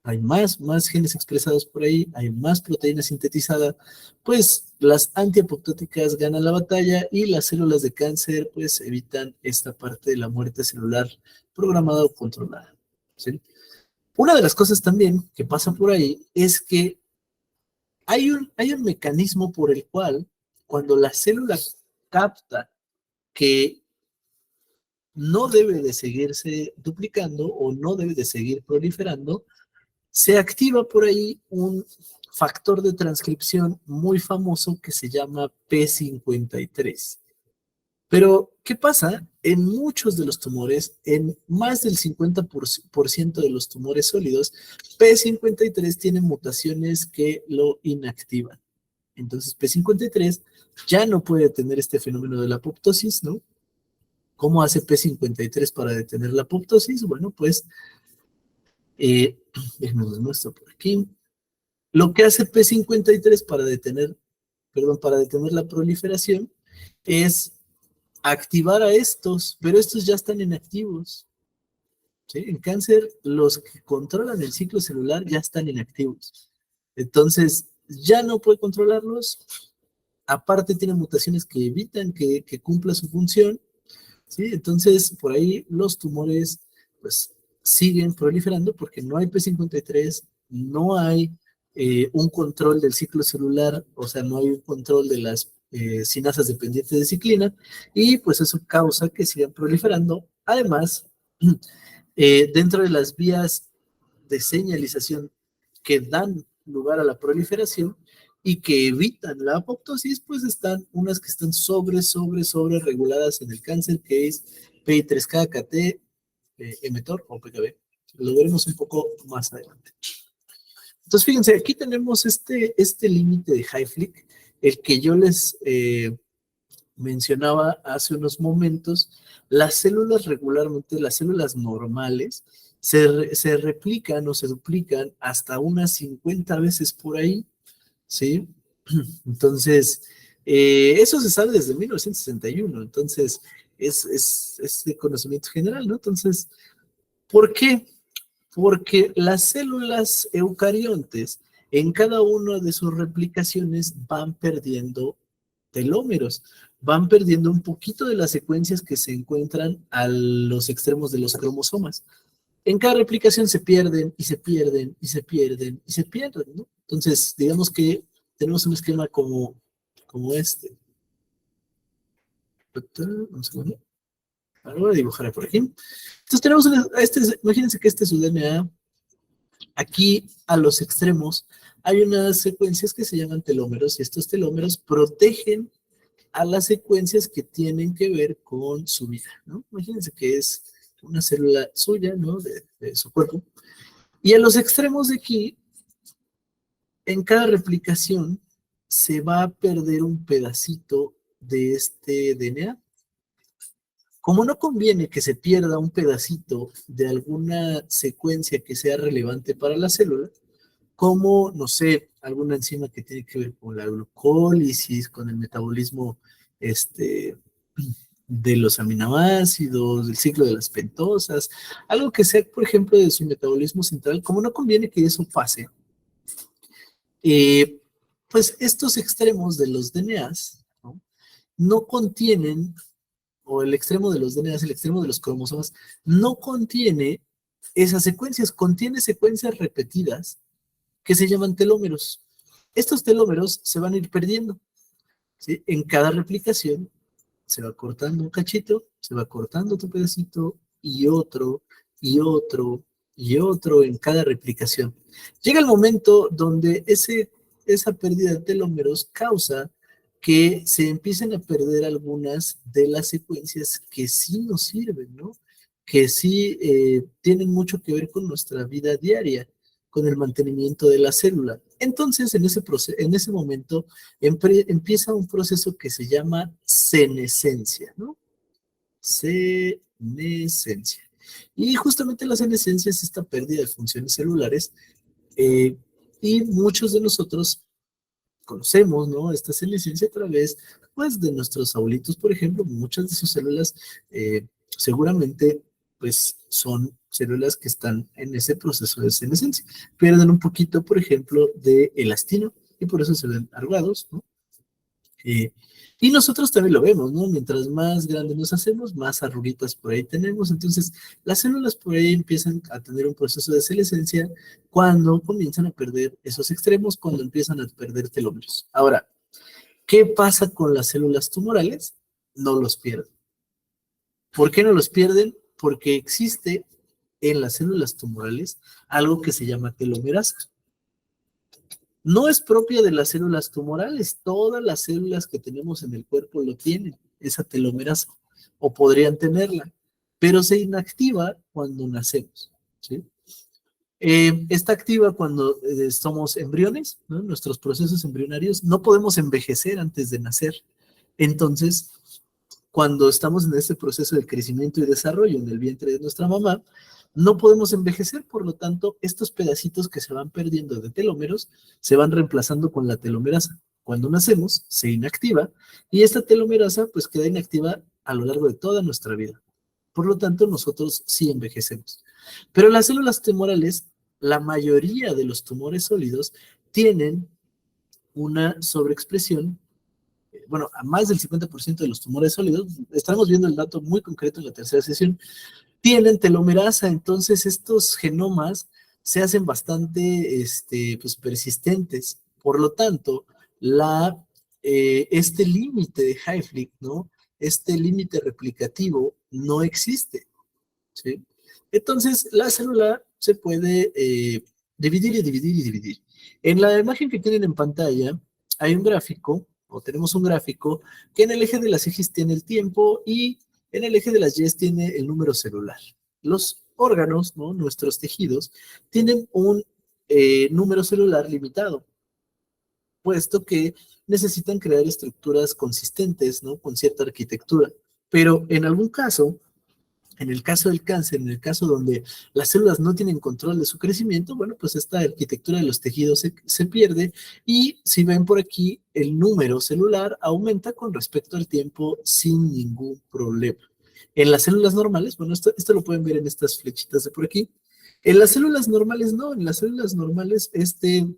Hay más genes expresados por ahí, hay más proteína sintetizada, pues las antiapoptóticas ganan la batalla y las células de cáncer pues evitan esta parte de la muerte celular programada o controlada, ¿sí? Una de las cosas también que pasa por ahí es que hay un mecanismo por el cual cuando la célula capta que no debe de seguirse duplicando o no debe de seguir proliferando, se activa por ahí un factor de transcripción muy famoso que se llama P53. Pero, ¿qué pasa? En muchos de los tumores, en más del 50% de los tumores sólidos, P53 tiene mutaciones que lo inactivan. Entonces, P53 ya no puede tener este fenómeno de la apoptosis, ¿no? ¿Cómo hace P53 para detener la apoptosis? Bueno, pues, eh, déjenme les muestro por aquí. Lo que hace P53 para detener la proliferación es activar a estos, pero estos ya están inactivos. ¿Sí? En cáncer, los que controlan el ciclo celular ya están inactivos. Entonces, ya no puede controlarlos. Aparte, tiene mutaciones que evitan que cumpla su función. ¿Sí? Entonces, por ahí los tumores, pues, siguen proliferando porque no hay P53, no hay un control del ciclo celular, o sea, no hay un control de las sinasas dependientes de ciclina, y pues eso causa que sigan proliferando. Además, dentro de las vías de señalización que dan lugar a la proliferación y que evitan la apoptosis, pues están unas que están sobre reguladas en el cáncer, que es PI3K, KT, mTOR o PKB. Lo veremos un poco más adelante. Entonces, fíjense, aquí tenemos este límite de Hayflick, el que yo les mencionaba hace unos momentos. Las células regularmente, las células normales, se replican o se duplican hasta unas 50 veces por ahí, ¿sí? Entonces, eso se sabe desde 1961, entonces es de conocimiento general, ¿no? Entonces, ¿por qué? Porque las células eucariontes en cada una de sus replicaciones van perdiendo telómeros, van perdiendo un poquito de las secuencias que se encuentran a los extremos de los cromosomas. En cada replicación se pierden y se pierden y se pierden y se pierden, ¿no? Entonces, digamos que tenemos un esquema como este. Un segundo. Ahora voy a dibujar por aquí. Entonces tenemos, imagínense que este es su DNA. Aquí a los extremos hay unas secuencias que se llaman telómeros y estos telómeros protegen a las secuencias que tienen que ver con su vida, ¿no? Imagínense que es una célula suya, ¿no? De su cuerpo. Y a los extremos de aquí, en cada replicación, se va a perder un pedacito de este DNA. Como no conviene que se pierda un pedacito de alguna secuencia que sea relevante para la célula, como, no sé, alguna enzima que tiene que ver con la glucólisis, con el metabolismo de los aminoácidos, del ciclo de las pentosas, algo que sea, por ejemplo, de su metabolismo central, como no conviene que eso pase, pues estos extremos de los DNAs, ¿no? No contienen, o el extremo de los DNAs, el extremo de los cromosomas, no contiene esas secuencias, contiene secuencias repetidas que se llaman telómeros. Estos telómeros se van a ir perdiendo, ¿sí? En cada replicación se va cortando un cachito, se va cortando otro pedacito y otro, y otro, y otro en cada replicación. Llega el momento donde esa pérdida de telómeros causa que se empiecen a perder algunas de las secuencias que sí nos sirven, ¿no? Que sí tienen mucho que ver con nuestra vida diaria, con el mantenimiento de la célula. Entonces, en ese momento, empieza un proceso que se llama senescencia, ¿no? Senescencia. Y justamente la senescencia es esta pérdida de funciones celulares y muchos de nosotros conocemos, ¿no? Esta senescencia a través, pues, de nuestros abuelitos, por ejemplo, muchas de sus células seguramente, pues, son células que están en ese proceso de senescencia. Pierden un poquito, por ejemplo, de elastino y por eso se ven arrugados, ¿no? Y nosotros también lo vemos, ¿no? Mientras más grandes nos hacemos, más arruguitas por ahí tenemos. Entonces, las células por ahí empiezan a tener un proceso de senescencia cuando comienzan a perder esos extremos, cuando empiezan a perder telómeros. Ahora, ¿qué pasa con las células tumorales? No los pierden. ¿Por qué no los pierden? Porque existe en las células tumorales algo que se llama telomerasa. No es propia de las células tumorales, todas las células que tenemos en el cuerpo lo tienen, esa telomerasa, o podrían tenerla, pero se inactiva cuando nacemos, ¿sí? Está activa cuando somos embriones, ¿no? Nuestros procesos embrionarios, no podemos envejecer antes de nacer. Entonces, cuando estamos en este proceso de crecimiento y desarrollo en el vientre de nuestra mamá, no podemos envejecer, por lo tanto, estos pedacitos que se van perdiendo de telómeros se van reemplazando con la telomerasa. Cuando nacemos, se inactiva y esta telomerasa pues queda inactiva a lo largo de toda nuestra vida. Por lo tanto, nosotros sí envejecemos. Pero las células tumorales, la mayoría de los tumores sólidos tienen una sobreexpresión, bueno, a más del 50% de los tumores sólidos, estamos viendo el dato muy concreto en la tercera sesión, tienen telomerasa, entonces estos genomas se hacen bastante pues, persistentes. Por lo tanto, este límite de Hayflick, ¿no? Este límite replicativo no existe, ¿sí? Entonces, la célula se puede dividir y dividir y dividir. En la imagen que tienen en pantalla hay un gráfico, o tenemos un gráfico, que en el eje de las X tiene el tiempo y en el eje de las Y tiene el número celular. Los órganos, ¿no? Nuestros tejidos, tienen un número celular limitado, puesto que necesitan crear estructuras consistentes, ¿no? Con cierta arquitectura. Pero en algún caso, en el caso del cáncer, en el caso donde las células no tienen control de su crecimiento, bueno, pues esta arquitectura de los tejidos se pierde y si ven por aquí, el número celular aumenta con respecto al tiempo sin ningún problema. En las células normales, bueno, esto lo pueden ver en estas flechitas de por aquí. En las células normales no, en las células normales este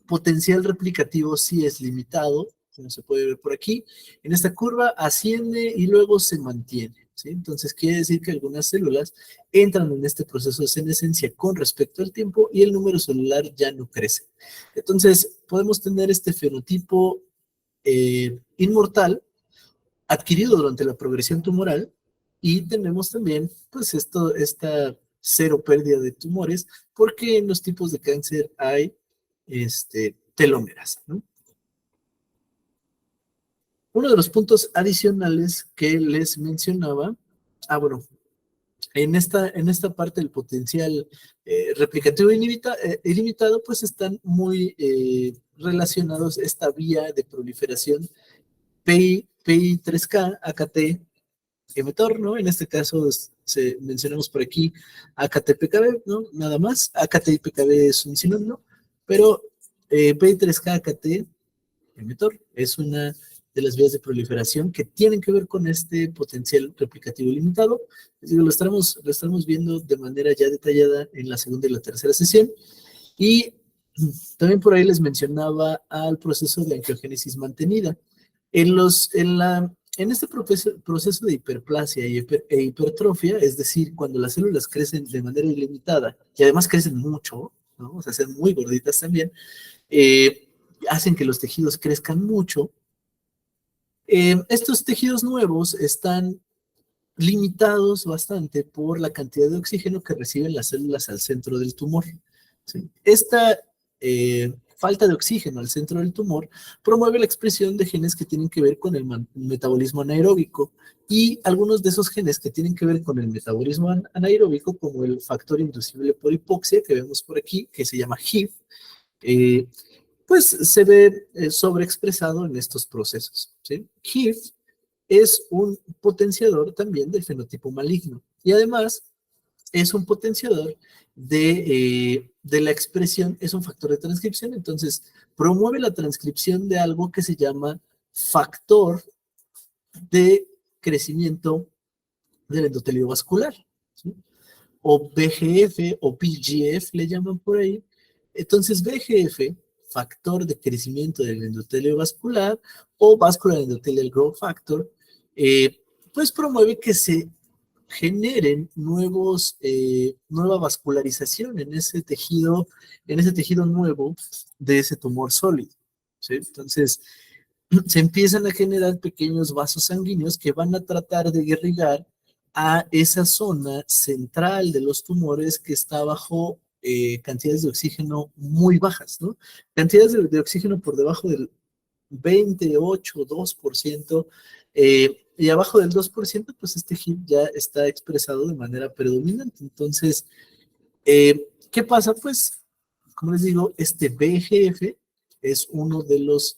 potencial replicativo sí es limitado, como se puede ver por aquí. En esta curva asciende y luego se mantiene, ¿sí? Entonces quiere decir que algunas células entran en este proceso de senescencia con respecto al tiempo y el número celular ya no crece. Entonces podemos tener este fenotipo inmortal adquirido durante la progresión tumoral, y tenemos también, pues, esta cero pérdida de tumores, porque en los tipos de cáncer hay telómeras, ¿no? Uno de los puntos adicionales que les mencionaba, bueno, en esta parte del potencial replicativo ilimitado, pues están muy relacionados esta vía de proliferación PI3K, AKT, mTOR, ¿no? En este caso mencionamos por aquí AKT-PKB, ¿no? Nada más. AKT y PKB es un sinónimo, pero PI3K, AKT, mTOR es una de las vías de proliferación que tienen que ver con este potencial replicativo ilimitado. Les digo, lo estaremos viendo de manera ya detallada en la segunda y la tercera sesión. Y también por ahí les mencionaba al proceso de angiogénesis mantenida. En este proceso de hiperplasia e hipertrofia, es decir, cuando las células crecen de manera ilimitada y además crecen mucho, ¿no? O sea, ser muy gorditas también, hacen que los tejidos crezcan mucho. Estos tejidos nuevos están limitados bastante por la cantidad de oxígeno que reciben las células al centro del tumor. ¿Sí? Esta falta de oxígeno al centro del tumor promueve la expresión de genes que tienen que ver con el metabolismo anaeróbico, y algunos de esos genes que tienen que ver con el metabolismo anaeróbico, como el factor inducible por hipoxia que vemos por aquí, que se llama HIF, pues se ve sobreexpresado en estos procesos. ¿Sí? HIF es un potenciador también del fenotipo maligno, y además es un potenciador de la expresión, es un factor de transcripción. Entonces promueve la transcripción de algo que se llama factor de crecimiento del endotelio vascular, ¿sí? O VGF o PGF le llaman por ahí. Entonces VGF, factor de crecimiento del endotelio vascular, o Vascular Endothelial Growth Factor, pues promueve que se generen nueva vascularización en ese tejido nuevo de ese tumor sólido, ¿sí? Entonces, se empiezan a generar pequeños vasos sanguíneos que van a tratar de irrigar a esa zona central de los tumores que está bajo cantidades de oxígeno muy bajas, ¿no? Cantidades de oxígeno por debajo del 28, 2%, y abajo del 2%, pues este HIP ya está expresado de manera predominante. Entonces, ¿qué pasa? Pues, como les digo, este VEGF es uno de los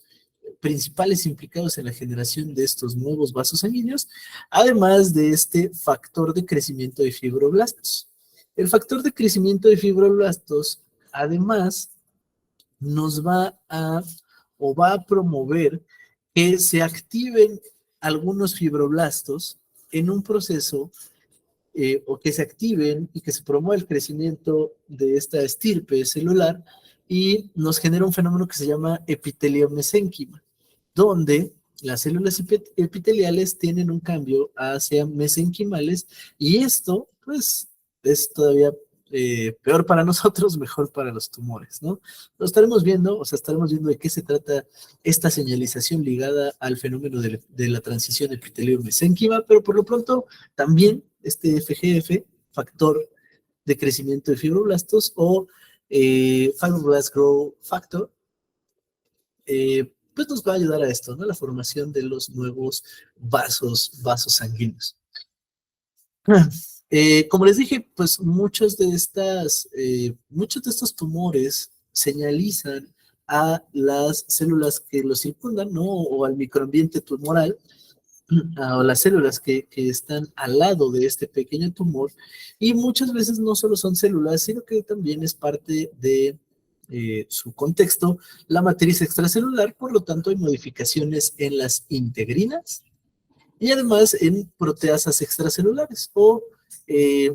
principales implicados en la generación de estos nuevos vasos sanguíneos, además de este factor de crecimiento de fibroblastos. El factor de crecimiento de fibroblastos, además, nos va a promover que se activen algunos fibroblastos en un proceso, o que se activen y que se promueva el crecimiento de esta estirpe celular, y nos genera un fenómeno que se llama epiteliomesénquima, donde las células epiteliales tienen un cambio hacia mesenquimales, y esto, pues, es todavía peor para nosotros, mejor para los tumores, ¿no? Lo estaremos viendo, o sea, estaremos viendo de qué se trata esta señalización ligada al fenómeno de la transición epitelio-mesénquima, pero por lo pronto también este FGF, factor de crecimiento de fibroblastos, o Fibroblast Growth Factor, pues nos va a ayudar a esto, ¿no? La formación de los nuevos vasos sanguíneos. Como les dije, pues muchos de estos tumores señalizan a las células que los circundan, ¿no? O al microambiente tumoral, o las células que están al lado de este pequeño tumor, y muchas veces no solo son células, sino que también es parte de su contexto la matriz extracelular. Por lo tanto hay modificaciones en las integrinas y además en proteasas extracelulares, o eh,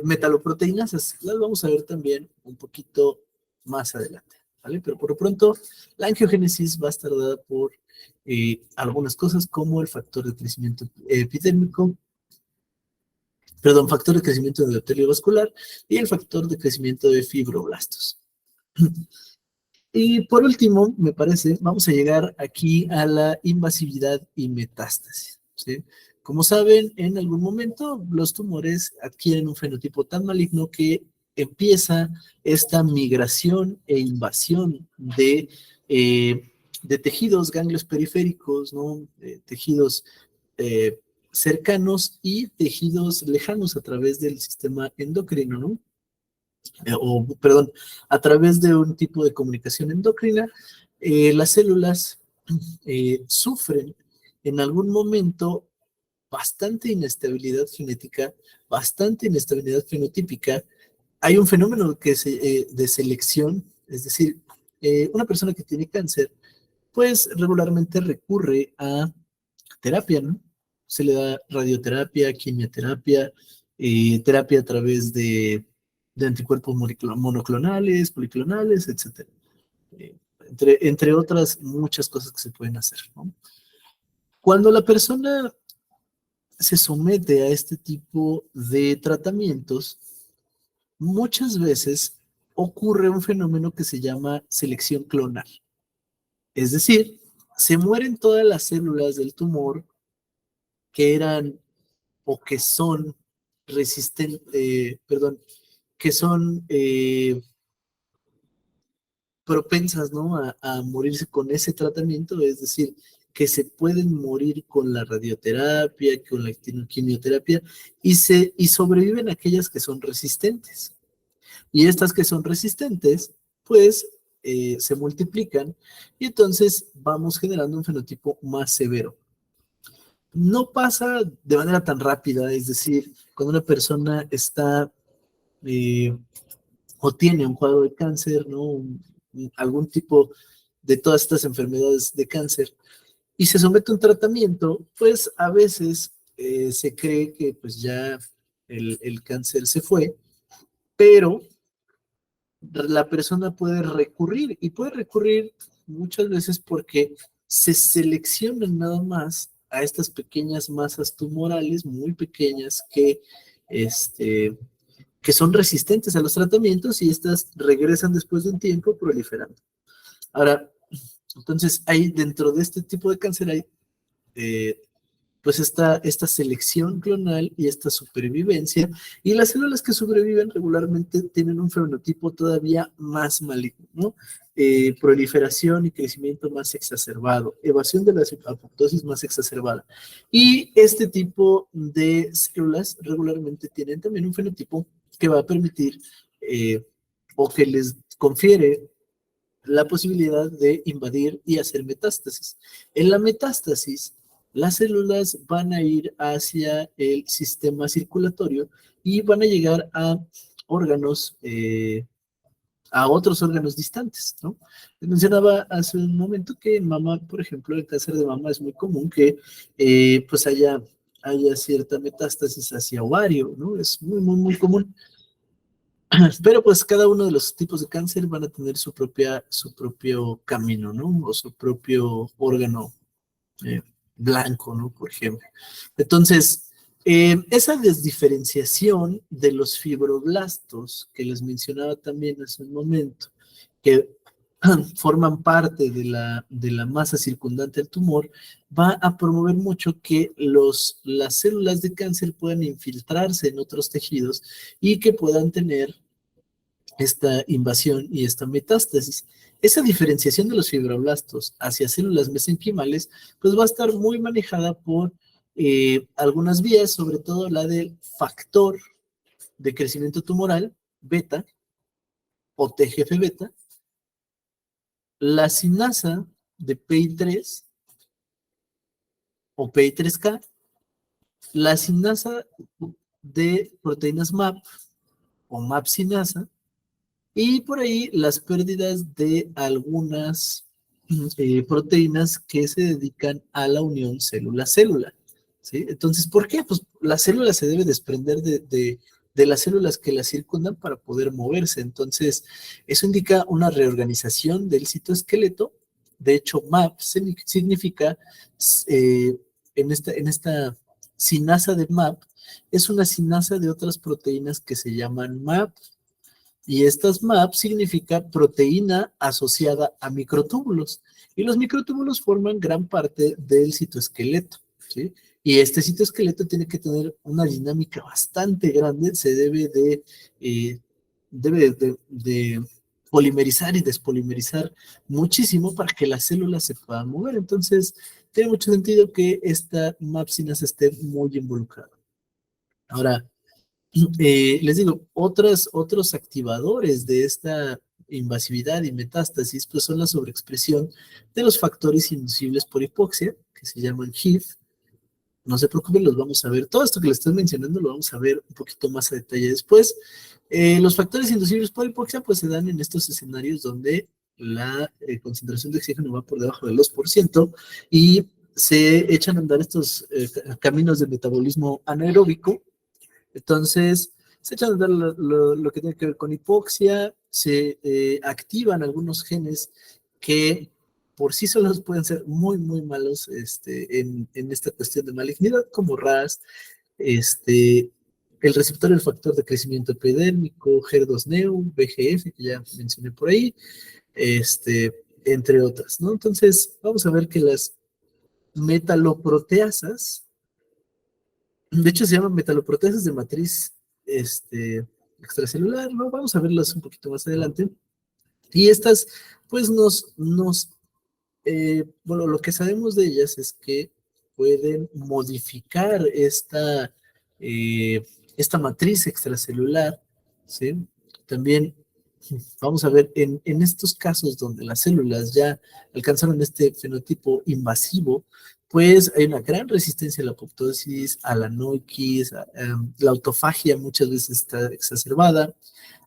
metaloproteínas. Las vamos a ver también un poquito más adelante, ¿vale? Pero por lo pronto, la angiogénesis va a estar dada por algunas cosas como el factor de crecimiento epidérmico, perdón, factor de crecimiento endotelio vascular y el factor de crecimiento de fibroblastos. Y por último, me parece, vamos a llegar aquí a la invasividad y metástasis, ¿sí? Como saben, en algún momento los tumores adquieren un fenotipo tan maligno que empieza esta migración e invasión de tejidos, ganglios periféricos, ¿no? Tejidos eh, cercanos y tejidos lejanos a través del sistema endocrino, ¿no? Perdón, a través de un tipo de comunicación endocrina, las células sufren en algún momento bastante inestabilidad genética, bastante inestabilidad fenotípica. Hay un fenómeno de selección, es decir, una persona que tiene cáncer, pues regularmente recurre a terapia, ¿no? Se le da radioterapia, quimioterapia, terapia a través de anticuerpos monoclonales, policlonales, etcétera. Entre otras muchas cosas que se pueden hacer, ¿no? Cuando la persona se somete a este tipo de tratamientos, muchas veces ocurre un fenómeno que se llama selección clonal. Es decir, se mueren todas las células del tumor que eran o que son resistentes, perdón, que son propensas, ¿no? A morirse con ese tratamiento, es decir, que se pueden morir con la radioterapia, con la quimioterapia, y sobreviven aquellas que son resistentes. Y estas que son resistentes, pues se multiplican y entonces vamos generando un fenotipo más severo. No pasa de manera tan rápida, es decir, cuando una persona está eh, o tiene un cuadro de cáncer, ¿no? Algún tipo de todas estas enfermedades de cáncer y se somete a un tratamiento, pues a veces se cree que pues ya el cáncer se fue, pero la persona puede recurrir y puede recurrir muchas veces porque se seleccionan nada más a estas pequeñas masas tumorales muy pequeñas este, que son resistentes a los tratamientos y estas regresan después de un tiempo proliferando. Ahora, entonces hay dentro de este tipo de cáncer hay eh, pues esta selección clonal y esta supervivencia, y las células que sobreviven regularmente tienen un fenotipo todavía más maligno, ¿no? Proliferación y crecimiento más exacerbado, evasión de la apoptosis más exacerbada. Y este tipo de células regularmente tienen también un fenotipo que va a permitir o que les confiere la posibilidad de invadir y hacer metástasis. En la metástasis, las células van a ir hacia el sistema circulatorio y van a llegar a órganos, a otros órganos distantes, ¿no? Les mencionaba hace un momento que en mama, por ejemplo, el cáncer de mama es muy común que pues haya cierta metástasis hacia ovario, ¿no? Es muy, muy, muy común. Pero pues cada uno de los tipos de cáncer van a tener su propio camino, ¿no? O su propio órgano eh, blanco, ¿no? Por ejemplo. Entonces, esa desdiferenciación de los fibroblastos que les mencionaba también hace un momento, que forman parte de la masa circundante al tumor, va a promover mucho que las células de cáncer puedan infiltrarse en otros tejidos y que puedan tener esta invasión y esta metástasis. Esa diferenciación de los fibroblastos hacia células mesenquimales, pues va a estar muy manejada por algunas vías, sobre todo la del factor de crecimiento tumoral, beta o TGF-beta, la sinasa de PI3 o PI3K, la sinasa de proteínas MAP o MAP sinasa, y por ahí las pérdidas de algunas proteínas que se dedican a la unión célula-célula, ¿sí? Entonces, ¿por qué? Pues la célula se debe desprender de las células que la circundan para poder moverse. Entonces, eso indica una reorganización del citoesqueleto. De hecho, MAP significa, eh, en esta sinasa de MAP, es una sinasa de otras proteínas que se llaman MAP. Y estas MAP significa proteína asociada a microtúbulos. Y los microtúbulos forman gran parte del citoesqueleto, ¿sí? Y este citoesqueleto tiene que tener una dinámica bastante grande, se debe de polimerizar y despolimerizar muchísimo para que las células se puedan mover. Entonces, tiene mucho sentido que esta MAPsinasa esté muy involucrada. Ahora, les digo, otros activadores de esta invasividad y metástasis, pues son la sobreexpresión de los factores inducibles por hipoxia, que se llaman HIF. No se preocupen, los vamos a ver. Todo esto que les estoy mencionando lo vamos a ver un poquito más a detalle después. Los factores inducibles por hipoxia, pues se dan en estos escenarios donde la concentración de oxígeno va por debajo del 2% y se echan a andar estos caminos de metabolismo anaeróbico. Entonces, se echan a andar lo que tiene que ver con hipoxia, se activan algunos genes que por sí solos pueden ser muy, muy malos en esta cuestión de malignidad, como RAS, el receptor del factor de crecimiento epidérmico, HER2-Neu, VEGF, que ya mencioné por ahí, entre otras, ¿no? Entonces, vamos a ver que las metaloproteasas, de hecho, se llaman metaloproteasas de matriz extracelular, ¿no? Vamos a verlas un poquito más adelante. Y estas, pues, bueno, lo que sabemos de ellas es que pueden modificar esta matriz extracelular, ¿sí? También vamos a ver en estos casos donde las células ya alcanzaron este fenotipo invasivo, pues hay una gran resistencia a la apoptosis, a la noquis, la autofagia muchas veces está exacerbada,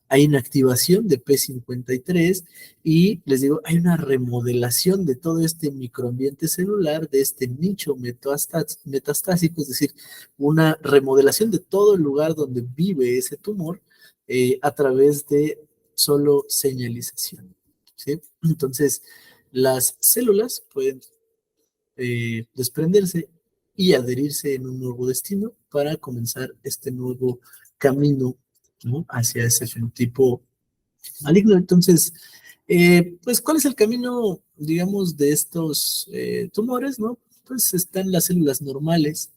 hay una activación de P53 y les digo, hay una remodelación de todo este microambiente celular, de este nicho metastásico, es decir, una remodelación de todo el lugar donde vive ese tumor a través de solo señalización, ¿sí? Entonces, las células pueden desprenderse y adherirse en un nuevo destino para comenzar este nuevo camino, ¿no? Hacia ese fenotipo maligno. Entonces, pues, ¿cuál es el camino, digamos, de estos tumores, no? Pues están las células normales.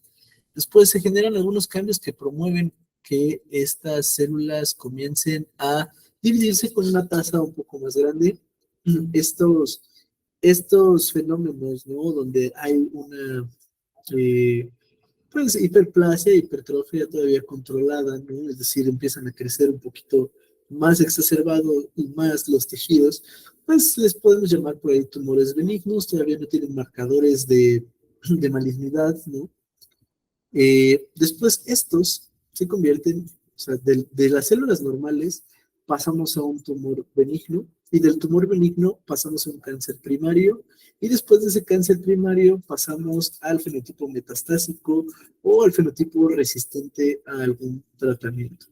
Después se generan algunos cambios que promueven que estas células comiencen a dividirse con una tasa un poco más grande. Estos, estos fenómenos, ¿no? Donde hay una eh, pues hiperplasia, hipertrofia todavía controlada, ¿no? Es decir, empiezan a crecer un poquito más exacerbado y más los tejidos, pues les podemos llamar por ahí tumores benignos, todavía no tienen marcadores de malignidad, ¿no? Después estos se convierten, o sea, de las células normales pasamos a un tumor benigno y del tumor benigno pasamos a un cáncer primario y después de ese cáncer primario pasamos al fenotipo metastásico o al fenotipo resistente a algún tratamiento.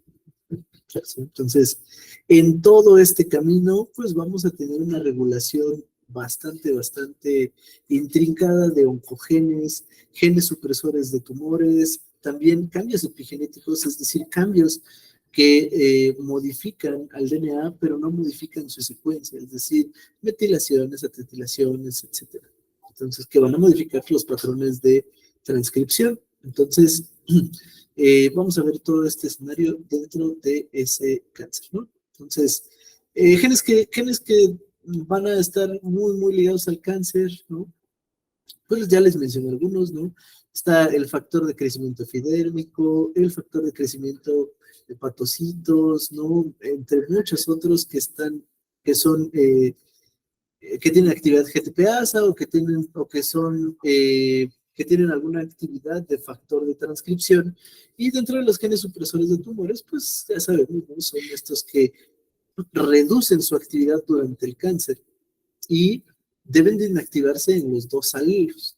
Entonces, en todo este camino, pues vamos a tener una regulación bastante intrincada de oncogenes, genes supresores de tumores, también cambios epigenéticos, es decir, cambios que modifican al DNA, pero no modifican su secuencia, es decir, metilaciones, acetilaciones, etcétera. Entonces, que van a modificar los patrones de transcripción. Entonces, vamos a ver todo este escenario dentro de ese cáncer, ¿no? Entonces, genes que van a estar muy ligados al cáncer, ¿no? Pues ya les mencioné algunos, ¿no? Está el factor de crecimiento epidérmico, el factor de crecimiento de hepatocitos, ¿no? Entre muchos otros que tienen actividad GTPasa o que tienen alguna actividad de factor de transcripción. Y dentro de los genes supresores de tumores, pues ya sabemos, ¿no? Son estos que reducen su actividad durante el cáncer y deben de inactivarse en los dos alelos.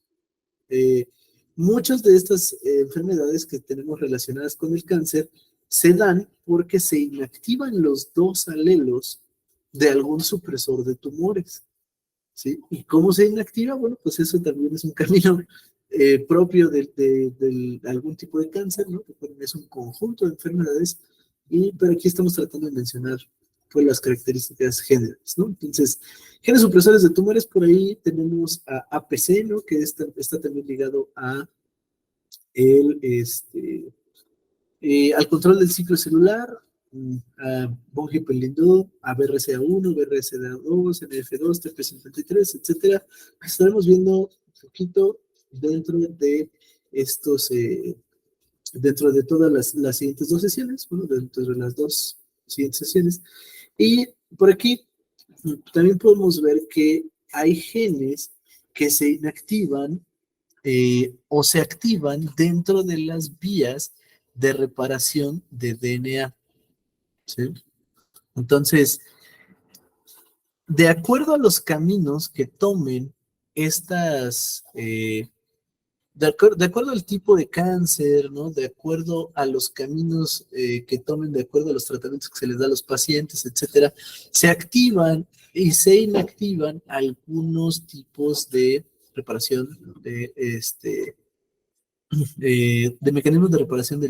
Eh, Muchas de estas enfermedades que tenemos relacionadas con el cáncer se dan porque se inactivan los dos alelos de algún supresor de tumores, ¿sí? ¿Y cómo se inactiva? Bueno, pues eso también es un camino propio de algún tipo de cáncer, ¿no? Que es un conjunto de enfermedades, pero aquí estamos tratando de mencionar pues, las características géneros, ¿no? Entonces, genes supresores de tumores, por ahí tenemos a APC, ¿no? Que está también ligado a al control del ciclo celular, a von Hippel-Lindau, a BRCA1, BRCA2, NF2, TP53, etcétera. Estaremos viendo un poquito dentro de estos, dentro de todas las siguientes dos sesiones, bueno, dentro de las dos siguientes sesiones. Y por aquí también podemos ver que hay genes que se inactivan o se activan dentro de las vías de reparación de DNA. ¿Sí? Entonces, de acuerdo a los caminos que tomen estas, de acuerdo al tipo de cáncer, ¿no? De acuerdo a los caminos que tomen, de acuerdo a los tratamientos que se les da a los pacientes, etcétera, se activan y se inactivan algunos tipos de reparación de mecanismos de reparación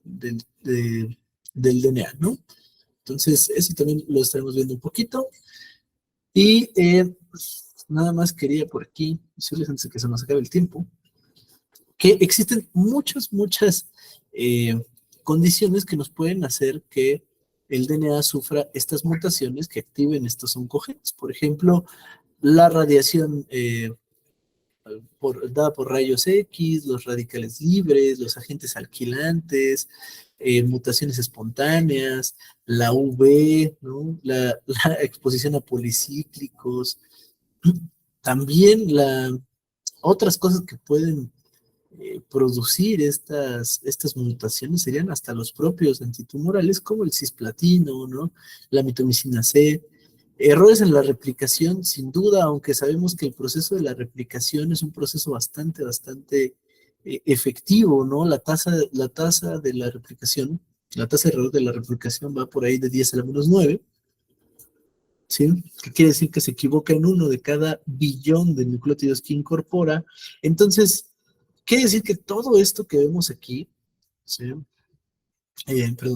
del DNA, ¿no? Entonces, eso también lo estaremos viendo un poquito. Y nada más quería por aquí decirles antes de que se nos acabe el tiempo, que existen muchas condiciones que nos pueden hacer que el DNA sufra estas mutaciones que activen estos oncogenes. Por ejemplo, la radiación dada por rayos X, los radicales libres, los agentes alquilantes, mutaciones espontáneas, la UV, ¿no? La exposición a policíclicos, también otras cosas que pueden producir estas mutaciones serían hasta los propios antitumorales, como el cisplatino, ¿no? La mitomicina C. Errores en la replicación, sin duda, aunque sabemos que el proceso de la replicación es un proceso bastante efectivo, ¿no? La tasa de la replicación, la tasa de error de la replicación va por ahí de 10 a la menos 9, ¿sí? Que quiere decir que se equivoca en uno de cada billón de nucleótidos que incorpora. Entonces, quiere decir que todo esto que vemos aquí, ¿sí?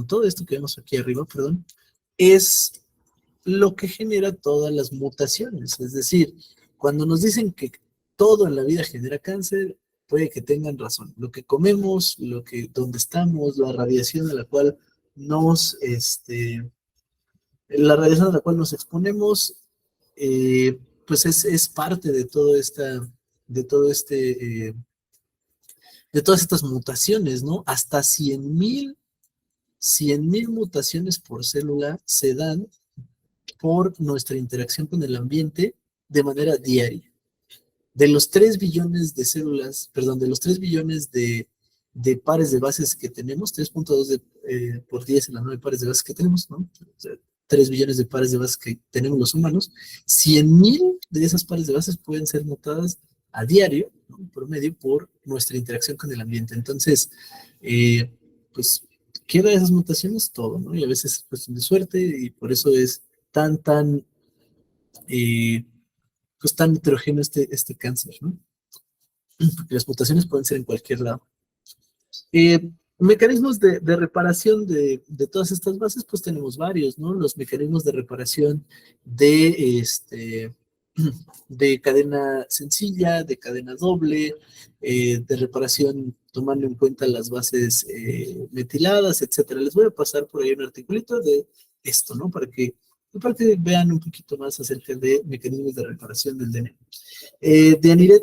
Todo esto que vemos aquí arriba, es lo que genera todas las mutaciones. Es decir, cuando nos dicen que todo en la vida genera cáncer, puede que tengan razón. Lo que comemos, donde estamos, nos, la radiación a la cual nos exponemos, pues es parte de de todo de todas estas mutaciones, ¿no? Hasta 100,000 mutaciones por célula se dan por nuestra interacción con el ambiente de manera diaria. De los 3 billones de células, perdón, de los 3 billones de pares de bases que tenemos, 3.2 por 10 en las 9 pares de bases que tenemos, ¿no? O sea, 3 billones de pares de bases que tenemos los humanos, 100,000 de esas pares de bases pueden ser mutadas a diario, ¿no? En promedio, por nuestra interacción con el ambiente. Entonces, pues, ¿qué da esas mutaciones? Todo, ¿no? Y a veces es cuestión de suerte y por eso es tan pues tan heterogéneo este cáncer, ¿no? Porque las mutaciones pueden ser en cualquier lado. Mecanismos de reparación de todas estas bases, pues tenemos varios, ¿no? Los mecanismos de reparación de cadena sencilla, de cadena doble, de reparación tomando en cuenta las bases metiladas, etcétera. Les voy a pasar por ahí un articulito de esto, ¿no? Para que vean un poquito más acerca de mecanismos de reparación del DNA. De Aniret,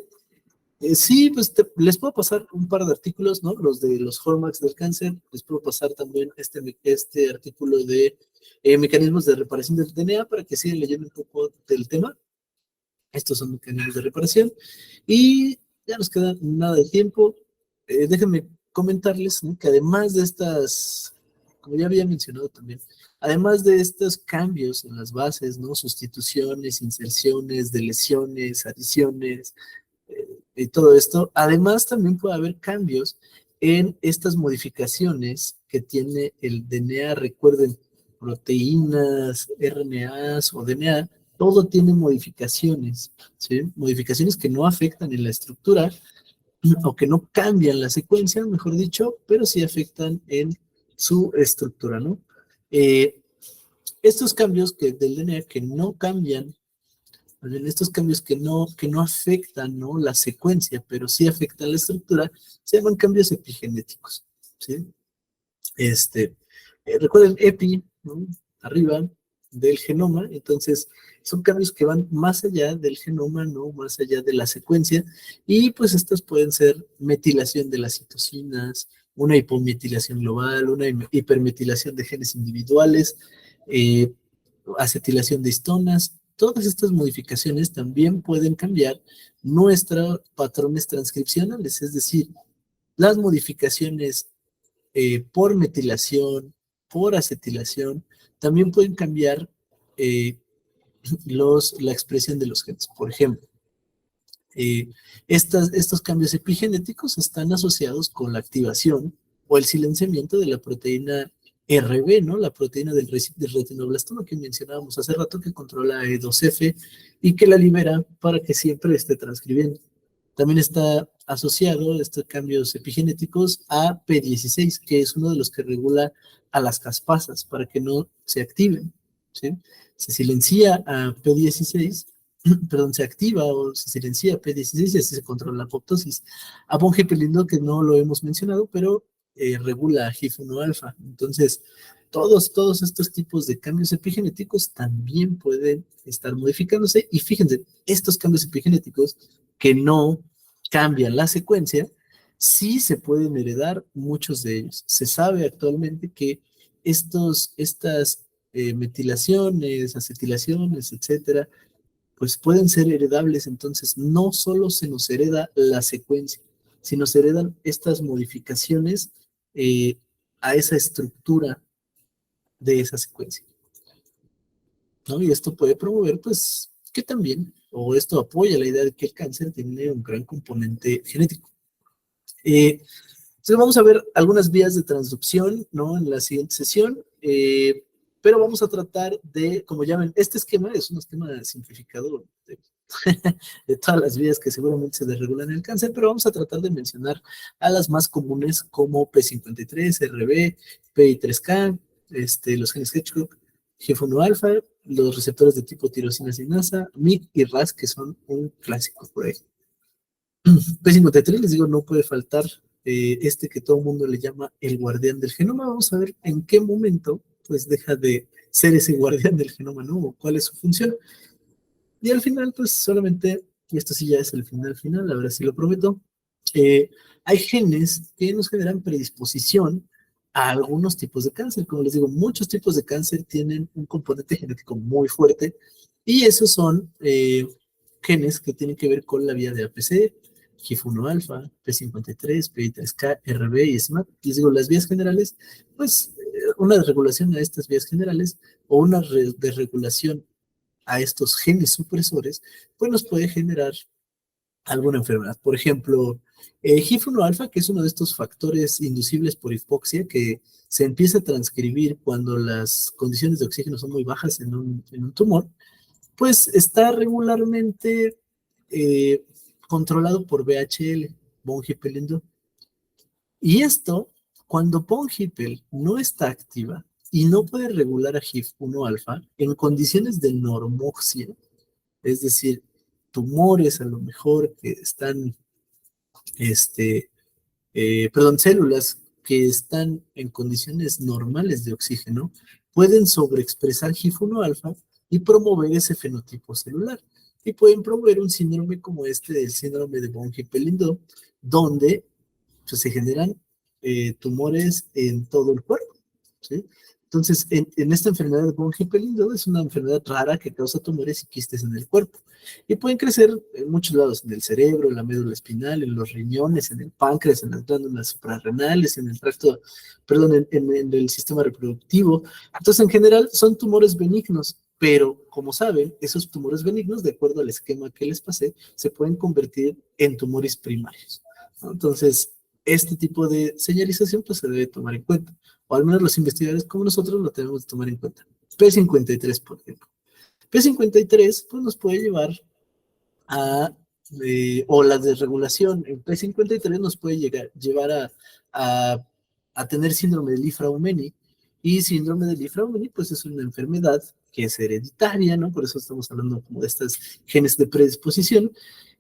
sí, pues les puedo pasar un par de artículos, ¿no? Los de los hallmarks del cáncer. Les puedo pasar también este artículo de mecanismos de reparación del DNA para que sigan leyendo un poco del tema. Estos son mecanismos de reparación. Y ya nos queda nada de tiempo. Déjenme comentarles, ¿no? Que además de estas, como ya había mencionado también, además de estos cambios en las bases, ¿no? Sustituciones, inserciones, deleciones, adiciones, y todo esto, además también puede haber cambios en estas modificaciones que tiene el DNA. Recuerden, proteínas, RNAs o DNA, todo tiene modificaciones, ¿sí? Modificaciones que no afectan en la estructura o que no cambian la secuencia, mejor dicho, pero sí afectan en su estructura, ¿no? estos cambios del DNA que no cambian, estos cambios que no afectan, ¿no?, la secuencia, pero sí afectan la estructura, se llaman cambios epigenéticos, ¿sí? Recuerden, epi, ¿no?, arriba del genoma, entonces son cambios que van más allá del genoma, ¿no?, más allá de la secuencia, y pues estos pueden ser metilación de las citocinas, una hipometilación global, una hipermetilación de genes individuales, eh, acetilación de histonas. Todas estas modificaciones también pueden cambiar nuestros patrones transcripcionales, es decir, las modificaciones por metilación, por acetilación, también pueden cambiar eh, la expresión de los genes. Por ejemplo, estos cambios epigenéticos están asociados con la activación o el silenciamiento de la proteína RB, ¿no? La proteína del retinoblastoma que mencionábamos hace rato, que controla E2F y que la libera para que siempre esté transcribiendo. También está asociado estos cambios epigenéticos a P16, que es uno de los que regula a las caspasas para que no se activen, ¿sí? Se silencia a P16, perdón, se activa o se silencia P16 y así se controla la apoptosis. A Bonge-Pelindo, que no lo hemos mencionado, pero regula HIF1 alfa. Entonces, todos estos tipos de cambios epigenéticos también pueden estar modificándose. Y fíjense, estos cambios epigenéticos que no cambian la secuencia, sí se pueden heredar muchos de ellos. Se sabe actualmente que estas metilaciones, acetilaciones, etcétera, pues pueden ser heredables. Entonces, no solo se nos hereda la secuencia, sino se heredan estas modificaciones eh, a esa estructura de esa secuencia, ¿no? Y esto puede promover, pues, que también, o esto apoya la idea de que el cáncer tiene un gran componente genético. Entonces vamos a ver algunas vías de transducción, ¿no?, en la siguiente sesión, pero vamos a tratar de, como ya ven, este esquema es un esquema simplificado de todas las vías que seguramente se desregulan en el cáncer, pero vamos a tratar de mencionar a las más comunes como P53, RB, PI3K, los genes Hedgehog, GF1 alfa, los receptores de tipo tirosina sinasa, MYC y RAS, que son un clásico por ahí. P53, les digo, no puede faltar que todo el mundo le llama el guardián del genoma. Vamos a ver en qué momento pues deja de ser ese guardián del genoma, ¿no? O cuál es su función. Y al final, pues solamente, y esto sí ya es el final, ahora sí lo prometo, hay genes que nos generan predisposición a algunos tipos de cáncer. Como les digo, muchos tipos de cáncer tienen un componente genético muy fuerte y esos son genes que tienen que ver con la vía de APC, GIF1 alfa, P53, PI3K, RB y SMAP. Les digo, las vías generales, pues una desregulación a estas vías generales o una desregulación a estos genes supresores, pues nos puede generar alguna enfermedad. Por ejemplo, GIF1 alfa, que es uno de estos factores inducibles por hipoxia, que se empieza a transcribir cuando las condiciones de oxígeno son muy bajas en un tumor, pues está regularmente eh, controlado por BHL, von Hippel-Lindau. Y esto, cuando von Hippel no está activa y no puede regular a GIF1 alfa en condiciones de normoxia, es decir, tumores a lo mejor que están, células que están en condiciones normales de oxígeno, pueden sobreexpresar GIF1 alfa y promover ese fenotipo celular. Y pueden promover un síndrome como del síndrome de von Hippel-Lindau, donde pues, se generan tumores en todo el cuerpo, ¿sí? Entonces, en esta enfermedad de von Hippel-Lindau es una enfermedad rara que causa tumores y quistes en el cuerpo. Y pueden crecer en muchos lados, en el cerebro, en la médula espinal, en los riñones, en el páncreas, en las glándulas suprarrenales, en el tracto, perdón, en el sistema reproductivo. Entonces, en general, son tumores benignos, pero como saben, esos tumores benignos, de acuerdo al esquema que les pasé, se pueden convertir en tumores primarios, ¿no? Entonces, este tipo de señalización pues se debe tomar en cuenta, o al menos los investigadores como nosotros lo tenemos que tomar en cuenta. P53, por ejemplo. P53 pues nos puede llevar a, o la desregulación en P53 nos puede llevar a tener síndrome de Li-Fraumeni, Y síndrome de Li-Fraumeni, pues es una enfermedad que es hereditaria, ¿no? Por eso estamos hablando como de estas genes de predisposición,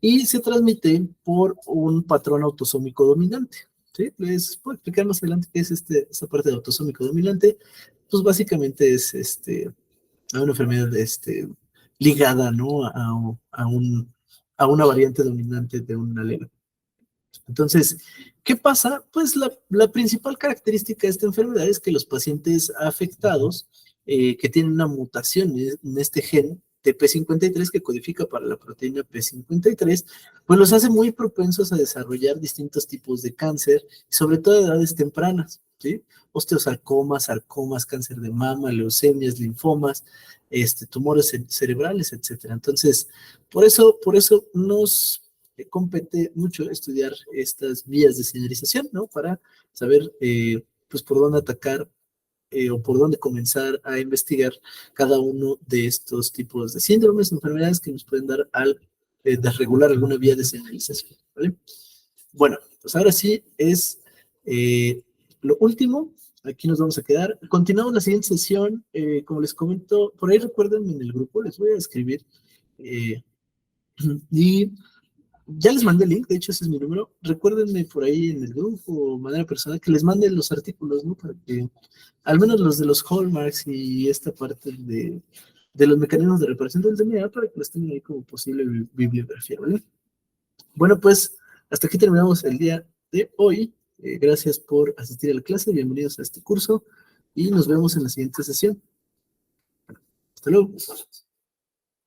y se transmite por un patrón autosómico dominante, ¿sí? Les puedo explicar más adelante qué es esta parte de autosómico dominante. Pues básicamente es a una enfermedad ligada, ¿no? A una variante dominante de un alelo. Entonces, ¿qué pasa? Pues la principal característica de esta enfermedad es que los pacientes afectados que tienen una mutación en este gen de P53 que codifica para la proteína P53, pues los hace muy propensos a desarrollar distintos tipos de cáncer, sobre todo a edades tempranas, ¿sí? Osteosarcomas, sarcomas, cáncer de mama, leucemias, linfomas, tumores cerebrales, etcétera. Entonces, por eso nos compete mucho estudiar estas vías de señalización, ¿no? Para saber, pues, por dónde atacar o por dónde comenzar a investigar cada uno de estos tipos de síndromes, enfermedades que nos pueden dar al desregular alguna vía de señalización, ¿vale? Bueno, pues ahora sí es lo último. Aquí nos vamos a quedar. Continuamos la siguiente sesión. Como les comento, por ahí recuerden en el grupo, les voy a escribir. eh, y ya les mandé el link, de hecho ese es mi número. Recuérdenme por ahí en el grupo o de manera personal que les mande los artículos, ¿no? Para que, al menos los de los hallmarks y esta parte de los mecanismos de reparación del DNA, para que los tengan ahí como posible bibliografía, ¿vale? Bueno, pues hasta aquí terminamos el día de hoy. Gracias por asistir a la clase, bienvenidos a este curso y nos vemos en la siguiente sesión. Hasta luego.